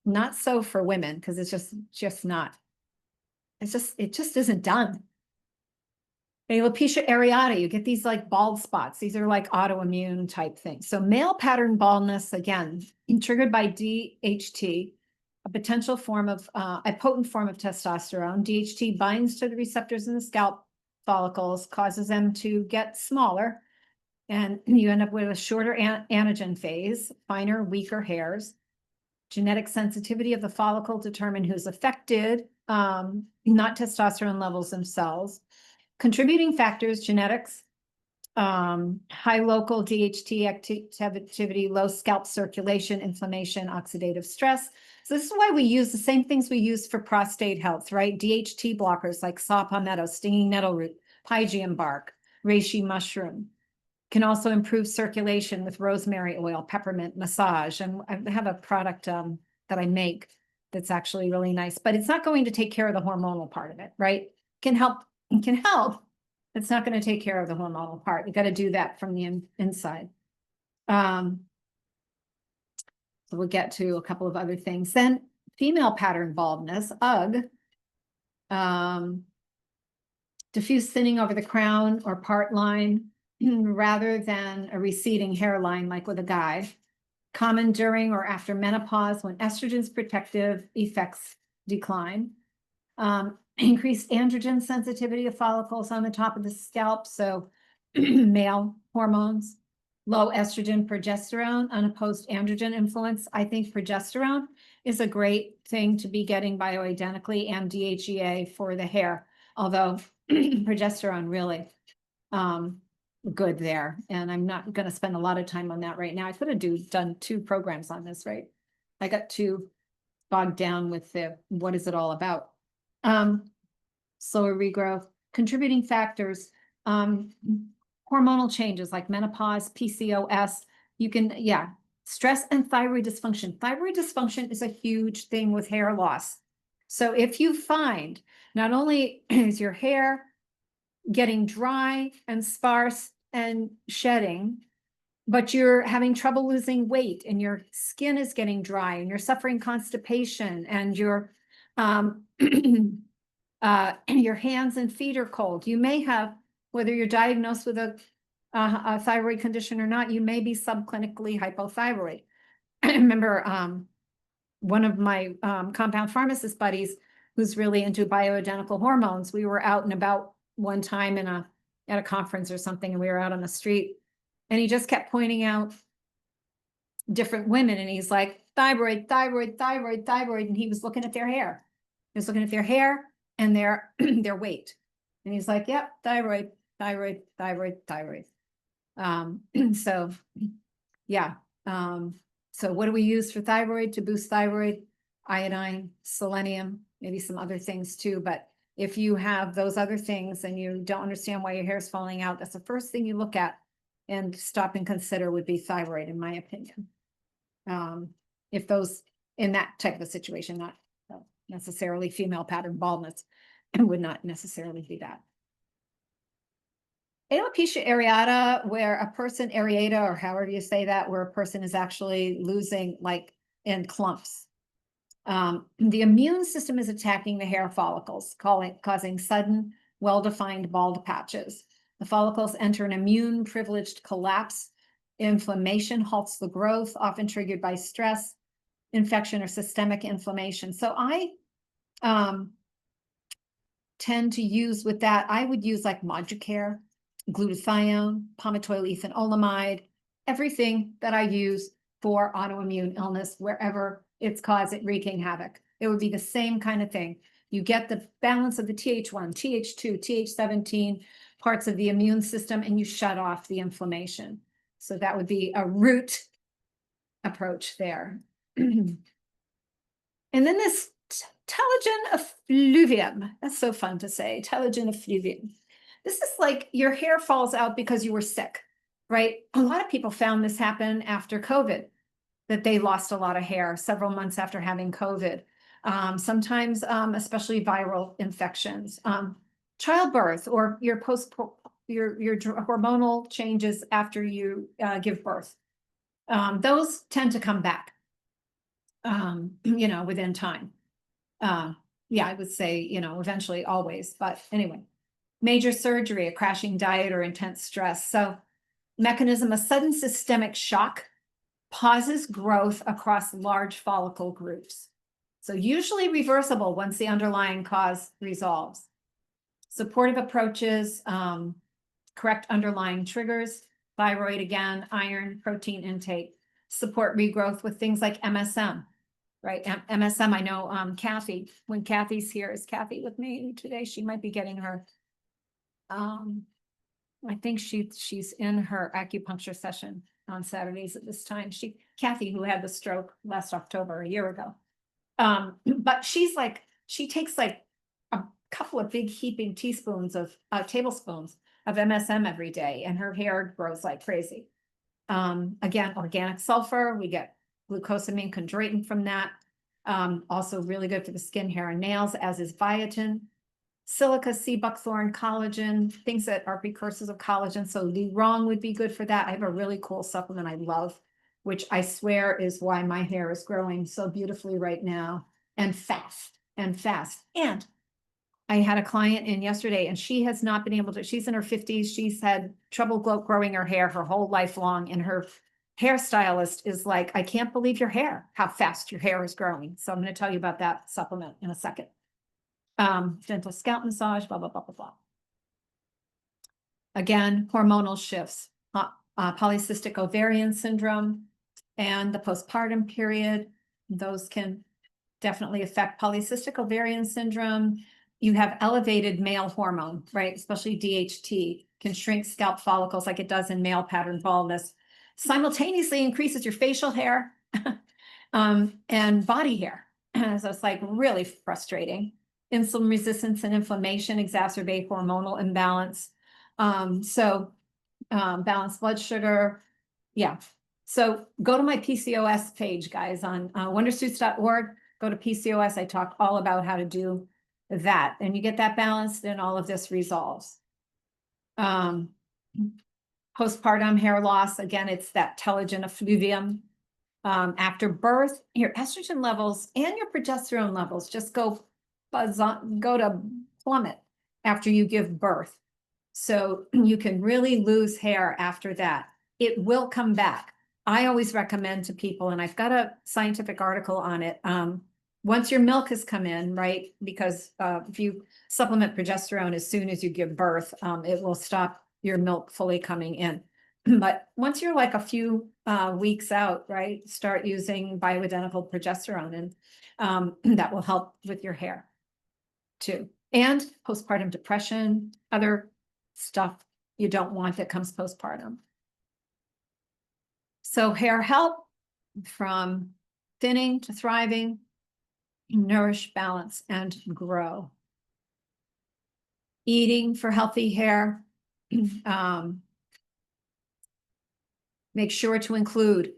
not so for women because it's just not. It just isn't done. Alopecia areata, you get these like bald spots. These are like autoimmune type things. So male pattern baldness, again, triggered by DHT, a potent form of testosterone. DHT binds to the receptors in the scalp follicles, causes them to get smaller, and you end up with a shorter anagen phase, finer, weaker hairs. Genetic sensitivity of the follicle determine who's affected, not testosterone levels themselves. Contributing factors, genetics, high local DHT activity, low scalp circulation, inflammation, oxidative stress. So this is why we use the same things we use for prostate health, right? DHT blockers like saw palmetto, stinging nettle root, pygeum bark, reishi mushroom. Can also improve circulation with rosemary oil, peppermint, massage. And I have a product that I make that's actually really nice, but it's not going to take care of the hormonal part of it, right? Can help. It's not going to take care of the hormonal part. You got to do that from the inside. So we'll get to a couple of other things. Then female pattern baldness, UGG, diffuse thinning over the crown or part line rather than a receding hairline like with a guy. Common during or after menopause when estrogen's protective effects decline. Increased androgen sensitivity of follicles on the top of the scalp. So male hormones, low estrogen, progesterone, unopposed androgen influence. I think progesterone is a great thing to be getting bioidentically and DHEA for the hair. Although progesterone really good there. And I'm not going to spend a lot of time on that right now. I could have done 2 programs on this, right? I got too bogged down with what is it all about? Slower regrowth, contributing factors, hormonal changes like menopause, PCOS. Stress and thyroid dysfunction. Thyroid dysfunction is a huge thing with hair loss. So if you find not only is your hair getting dry and sparse and shedding, but you're having trouble losing weight and your skin is getting dry and you're suffering constipation and your your hands and feet are cold. You may have, whether you're diagnosed with a thyroid condition or not, you may be subclinically hypothyroid. I remember one of my compound pharmacist buddies who's really into bioidentical hormones. We were out and about one time at a conference or something, and we were out on the street, and he just kept pointing out different women, and he's like, thyroid, thyroid, thyroid, thyroid, and he was looking at their hair. He was looking at their hair and their their weight, and he's like, yep, thyroid, thyroid, thyroid, thyroid. So yeah. So what do we use for thyroid to boost thyroid? Iodine, selenium, maybe some other things too. But if you have those other things and you don't understand why your hair is falling out, that's the first thing you look at and stop and consider would be thyroid, in my opinion. If those, in that type of a situation, not necessarily female pattern baldness, would not necessarily be that. Alopecia areata, where a person, areata, or however you say that, where a person is actually losing like in clumps. The immune system is attacking the hair follicles, causing sudden, well-defined bald patches. The follicles enter an immune-privileged collapse. Inflammation halts the growth, often triggered by stress, infection, or systemic inflammation. So I tend to use with that, I would use like Moducare, glutathione, palmitoyl ethanolamide, everything that I use for autoimmune illness, wherever it's wreaking havoc. It would be the same kind of thing. You get the balance of the Th1, Th2, Th17 parts of the immune system, and you shut off the inflammation. So that would be a root approach there. And then this telogen effluvium. That's so fun to say, telogen effluvium. This is like your hair falls out because you were sick, right? A lot of people found this happen after COVID, that they lost a lot of hair several months after having COVID. Sometimes, especially viral infections, childbirth, or your hormonal changes after you give birth. Those tend to come back, within time. Yeah, I would say, eventually, always, but anyway. Major surgery, a crashing diet, or intense stress. So mechanism, a sudden systemic shock pauses growth across large follicle groups. So usually reversible once the underlying cause resolves. Supportive approaches, correct underlying triggers, thyroid again, iron, protein intake, support regrowth with things like MSM, right? MSM, I know Kathy, when Kathy's here, is Kathy with me today? She might be getting her I think she's in her acupuncture session on Saturdays at this time. Kathy, who had the stroke last October, a year ago. But she takes like a couple of big heaping tablespoons of MSM every day, and her hair grows like crazy. Again, organic sulfur, we get glucosamine chondroitin from that. Also really good for the skin, hair, and nails, as is biotin. Silica, sea buckthorn, collagen, things that are precursors of collagen. So Lirong would be good for that. I have a really cool supplement I love, which I swear is why my hair is growing so beautifully right now, and fast. And I had a client in yesterday, and she has not been able to, she's in her 50s. She's had trouble growing her hair her whole life long. And her hairstylist is like, I can't believe your hair, how fast your hair is growing. So I'm going to tell you about that supplement in a second. Gentle scalp massage, blah, blah, blah, blah, blah. Again, hormonal shifts, polycystic ovarian syndrome, and the postpartum period. Those can definitely affect polycystic ovarian syndrome. You have elevated male hormone, right? Especially DHT can shrink scalp follicles like it does in male pattern baldness. Simultaneously increases your facial hair and body hair. So it's like really frustrating. Insulin resistance and inflammation exacerbate hormonal imbalance. Balanced blood sugar. Yeah. So go to my PCOS page, guys, on wondrous.org. Go to PCOS. I talk all about how to do that. And you get that balanced, and all of this resolves. Postpartum hair loss, again, it's that telogen effluvium. After birth, your estrogen levels and your progesterone levels just go to plummet after you give birth. So you can really lose hair after that. It will come back. I always recommend to people, and I've got a scientific article on it. Once your milk has come in, right? Because if you supplement progesterone as soon as you give birth, it will stop your milk fully coming in. But once you're like a few weeks out, right, start using bioidentical progesterone, and that will help with your hair too. And postpartum depression, other stuff you don't want that comes postpartum. So hair health, from thinning to thriving, nourish, balance, and grow. Eating for healthy hair. Make sure to include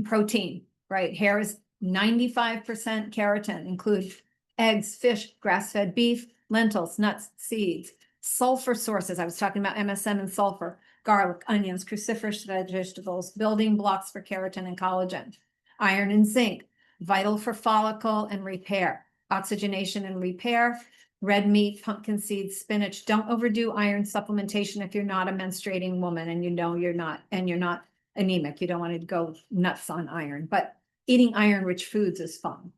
protein, right? Hair is 95% keratin. Include eggs, fish, grass-fed beef, lentils, nuts, seeds. Sulfur sources, I was talking about MSM and sulfur, garlic, onions, cruciferous vegetables, building blocks for keratin and collagen. Iron and zinc, vital for follicle and repair. Oxygenation and repair. Red meat, pumpkin seeds, spinach. Don't overdo iron supplementation if you're not a menstruating woman and you know you're not, and you're not anemic. You don't want to go nuts on iron, but eating iron-rich foods is fun.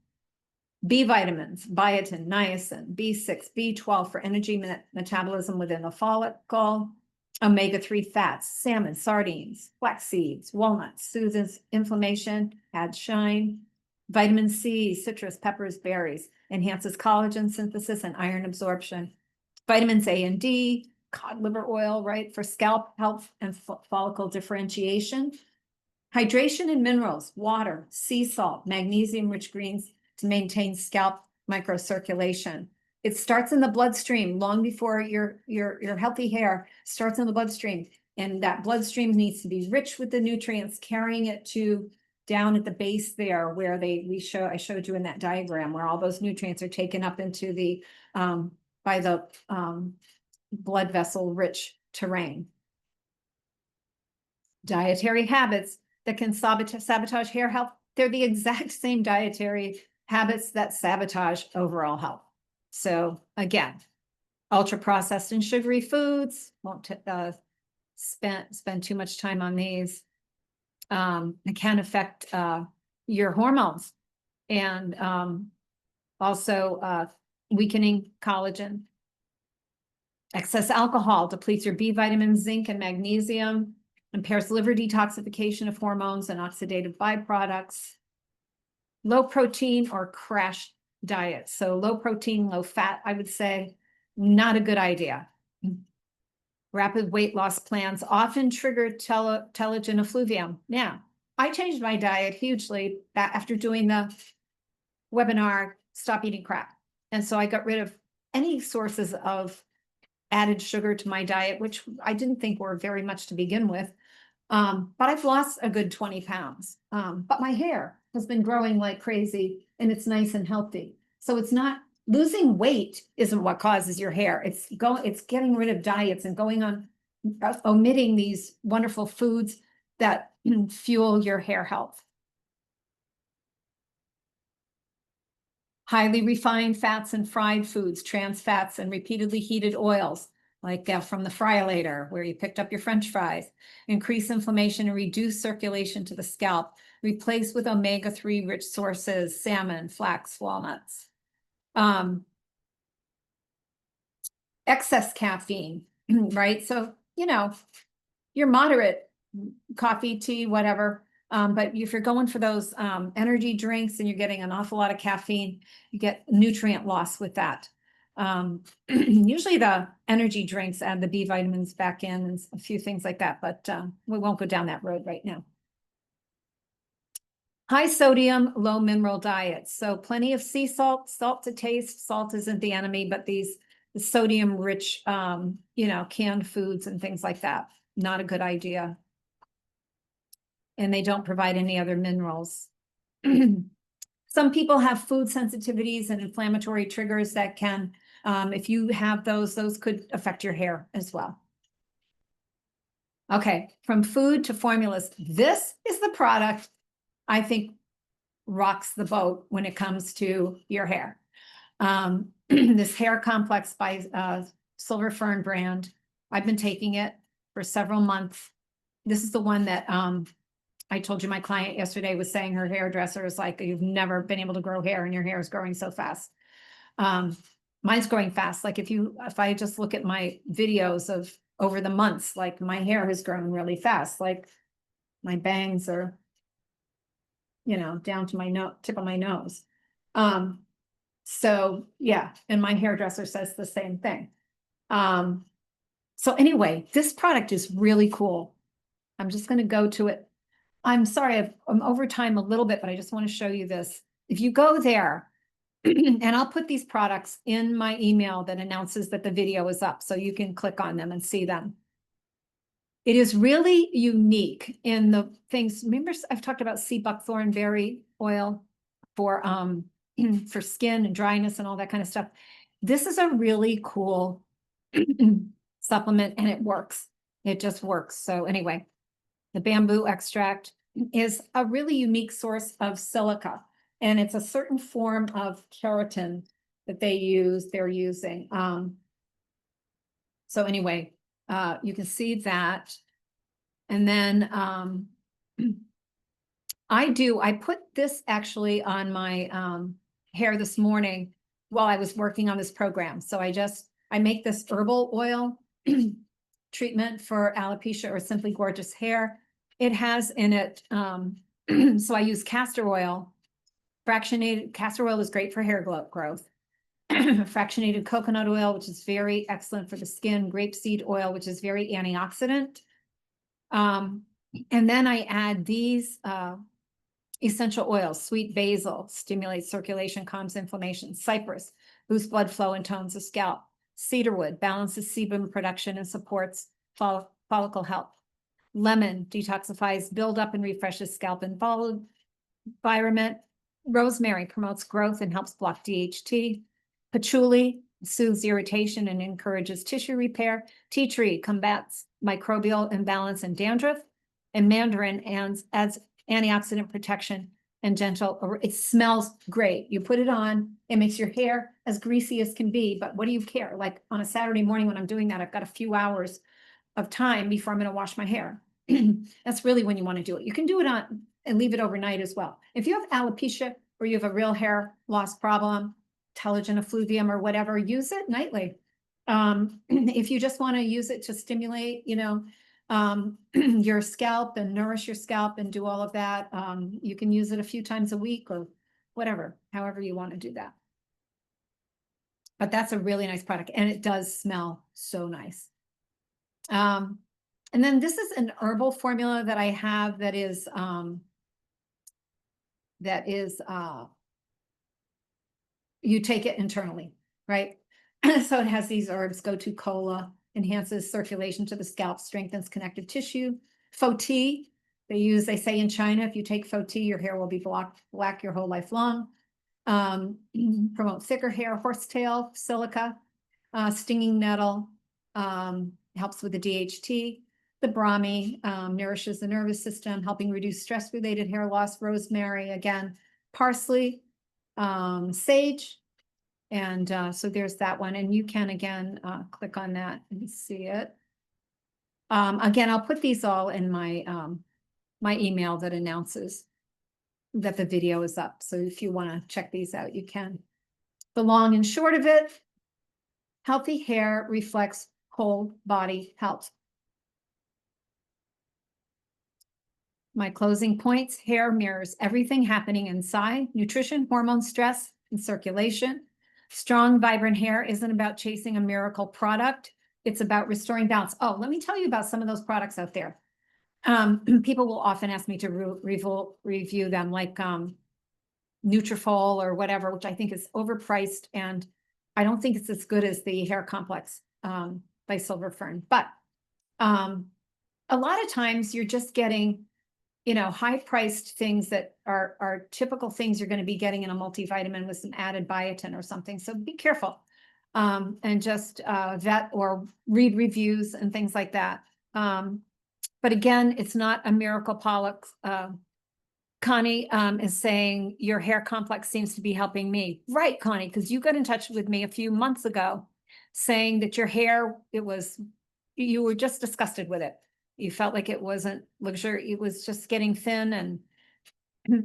B vitamins, biotin, niacin, B6, B12 for energy metabolism within the follicle. Omega-3 fats, salmon, sardines, flax seeds, walnuts, soothes inflammation, adds shine. Vitamin C, citrus, peppers, berries, enhances collagen synthesis and iron absorption. Vitamins A and D, cod liver oil, right, for scalp health and follicle differentiation. Hydration and minerals, water, sea salt, magnesium-rich greens to maintain scalp microcirculation. It starts in the bloodstream long before your healthy hair starts in the bloodstream. And that bloodstream needs to be rich with the nutrients, carrying it to down at the base there where I showed you in that diagram where all those nutrients are taken up into the by the blood vessel rich terrain. Dietary habits that can sabotage hair health. They're the exact same dietary habits that sabotage overall health. So again, ultra processed and sugary foods, won't spend too much time on these. It can affect your hormones, and also weakening collagen. Excess alcohol depletes your B vitamins, zinc, and magnesium, impairs liver detoxification of hormones and oxidative byproducts. Low protein or crash diet. So low protein, low fat, I would say, not a good idea. Rapid weight loss plans often trigger telogen effluvium. Now, I changed my diet hugely after doing the webinar, Stop Eating Crap. And so I got rid of any sources of added sugar to my diet, which I didn't think were very much to begin with. But I've lost a good 20 pounds. But my hair has been growing like crazy and it's nice and healthy. So it's not, losing weight isn't what causes your hair. It's getting rid of diets and going on, omitting these wonderful foods that fuel your hair health. Highly refined fats and fried foods, trans fats, and repeatedly heated oils, like from the fryolator where you picked up your French fries, increase inflammation and reduce circulation to the scalp. Replace with omega-3 rich sources, salmon, flax, walnuts. Excess caffeine, right? So, your moderate coffee, tea, whatever. But if you're going for those energy drinks and you're getting an awful lot of caffeine, you get nutrient loss with that. Usually the energy drinks add the B vitamins back in and a few things like that, but we won't go down that road right now. High sodium, low mineral diets. So plenty of sea salt, salt to taste. Salt isn't the enemy, but these sodium rich, canned foods and things like that, not a good idea. And they don't provide any other minerals. Some people have food sensitivities and inflammatory triggers that can, if you have those could affect your hair as well. Okay, from food to formulas, this is the product I think rocks the boat when it comes to your hair. This hair complex by Silver Fern brand. I've been taking it for several months. This is the one that I told you my client yesterday was saying her hairdresser is like, you've never been able to grow hair and your hair is growing so fast. Mine's growing fast. Like if I just look at my videos of over the months, like my hair has grown really fast. Like my bangs are, down to my tip of my nose. So yeah, and my hairdresser says the same thing. So anyway, this product is really cool. I'm just going to go to it. I'm sorry, I'm over time a little bit, but I just want to show you this. If you go there, and I'll put these products in my email that announces that the video is up, so you can click on them and see them. It is really unique in the things. Remember, I've talked about sea buckthorn berry oil for for skin and dryness and all that kind of stuff. This is a really cool supplement, and it works. It just works. So anyway, the bamboo extract is a really unique source of silica, and it's a certain form of keratin that they're using. So anyway, you can see that. And then I put this actually on my hair this morning while I was working on this program. So I make this herbal oil treatment for alopecia or simply gorgeous hair. It has in it, so I use castor oil. Fractionated castor oil is great for hair growth. Fractionated coconut oil, which is very excellent for the skin. Grapeseed oil, which is very antioxidant. And then I add these essential oils. Sweet basil stimulates circulation, calms inflammation. Cypress boosts blood flow and tones the scalp. Cedarwood balances sebum production and supports follicle health. Lemon detoxifies buildup and refreshes scalp environment. Rosemary promotes growth and helps block DHT. Patchouli soothes irritation and encourages tissue repair. Tea tree combats microbial imbalance and dandruff. And mandarin adds antioxidant protection and gentle. It smells great. You put it on, it makes your hair as greasy as can be. But what do you care? Like on a Saturday morning when I'm doing that, I've got a few hours of time before I'm going to wash my hair. That's really when you want to do it. You can do it on and leave it overnight as well. If you have alopecia or you have a real hair loss problem, telogen, effluvium, or whatever, use it nightly. If you just want to use it to stimulate, your scalp and nourish your scalp and do all of that, you can use it a few times a week or whatever, however you want to do that. But that's a really nice product, and it does smell so nice. And then this is an herbal formula that I have that is you take it internally, right? So it has these herbs: go-to cola, enhances circulation to the scalp, strengthens connective tissue. Faux tea, they say in China, if you take faux tea, your hair will be black your whole life long. Promote thicker hair. Horsetail, silica, stinging nettle, helps with the DHT. The Brahmi nourishes the nervous system, helping reduce stress-related hair loss. Rosemary, again, parsley, sage. And so there's that one. And you can, again, click on that and see it. Again, I'll put these all in my, my email that announces that the video is up. So if you want to check these out, you can. The long and short of it, healthy hair reflects whole body health. My closing points: hair mirrors everything happening inside: nutrition, hormone, stress, and circulation. Strong, vibrant hair isn't about chasing a miracle product. It's about restoring balance. Oh, let me tell you about some of those products out there. People will often ask me to review them, like Nutrafol or whatever, which I think is overpriced, and I don't think it's as good as the hair complex by Silver Fern. But a lot of times you're just getting, high-priced things that are typical things you're going to be getting in a multivitamin with some added biotin or something. So be careful and just vet or read reviews and things like that. But again, it's not a miracle pollock. Connie is saying your hair complex seems to be helping me. Right, Connie, because you got in touch with me a few months ago saying that your hair, you were just disgusted with it. You felt like it wasn't luxury. It was just getting thin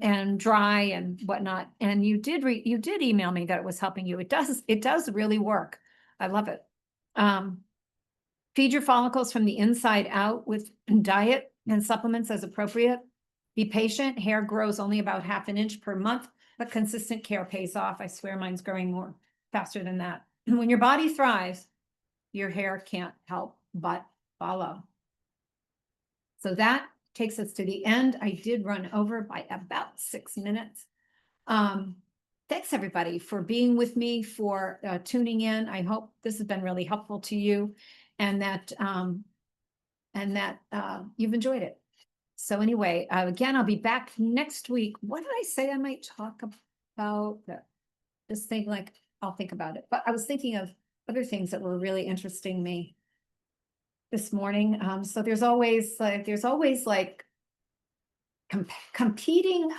and dry and whatnot. And you did email me that it was helping you. It does really work. I love it. Feed your follicles from the inside out with diet and supplements as appropriate. Be patient. Hair grows only about ½ inch per month, but consistent care pays off. I swear mine's growing more faster than that. When your body thrives, your hair can't help but follow. So that takes us to the end. I did run over by about 6 minutes. Thanks everybody for being with me, for tuning in. I hope this has been really helpful to you and that you've enjoyed it. So anyway, again, I'll be back next week. What did I say I might talk about? This thing, like, I'll think about it. But I was thinking of other things that were really interesting me this morning. So there's always like competing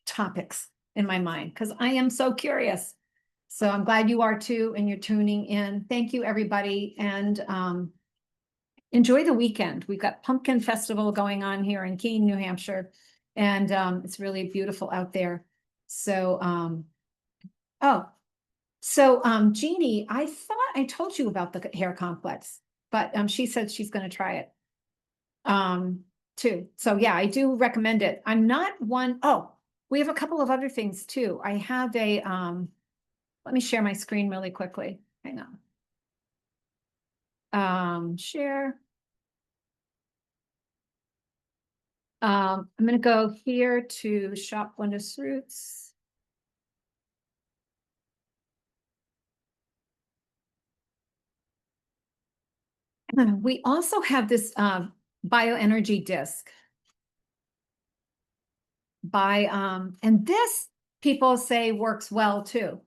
topics in my mind because I am so curious. So I'm glad you are too, and you're tuning in. Thank you, everybody, and enjoy the weekend. We've got Pumpkin Festival going on here in Keene, New Hampshire, and it's really beautiful out there. So, Jeannie, I thought I told you about the hair complex, but she said she's going to try it too. So yeah, I do recommend it. I'm not one. Oh, we have a couple of other things too. I have a, let me share my screen really quickly. Hang on. Share. I'm going to go here to Shop Wondrous Roots. We also have this bioenergy disc and this people say works well too.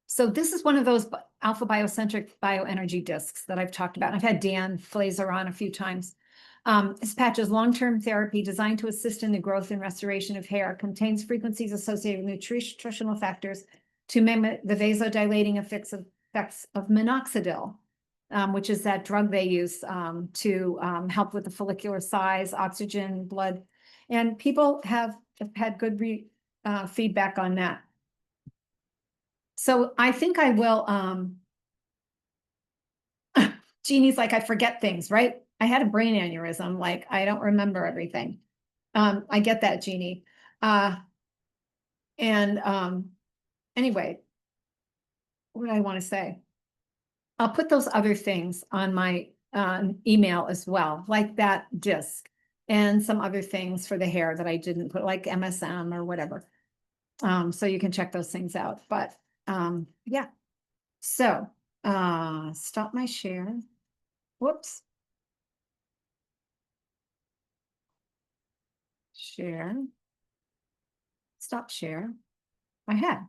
So this is one of those alpha biocentric bioenergy discs that I've talked about. I've had Dan Flazer on a few times. This patch is long-term therapy designed to assist in the growth and restoration of hair. It contains frequencies associated with nutritional factors to mimic the vasodilating effects of minoxidil, which is that drug they use to help with the follicular size, oxygen, blood. And people have had good feedback on that. So I think I will, Jeannie's like, I forget things, right? I had a brain aneurysm, like I don't remember everything. I get that, Jeannie. Anyway, what do I want to say? I'll put those other things on my email as well, like that disc and some other things for the hair that I didn't put, like MSM or whatever. So you can check those things out. But yeah, so stop my share. Whoops. Share. Stop share. I had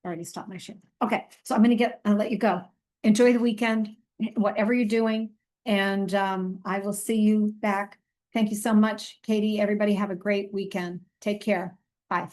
already stopped my share. Okay, so I'm going to let you go. Enjoy the weekend, whatever you're doing, and I will see you back. Thank you so much, Katie. Everybody have a great weekend. Take care. Bye.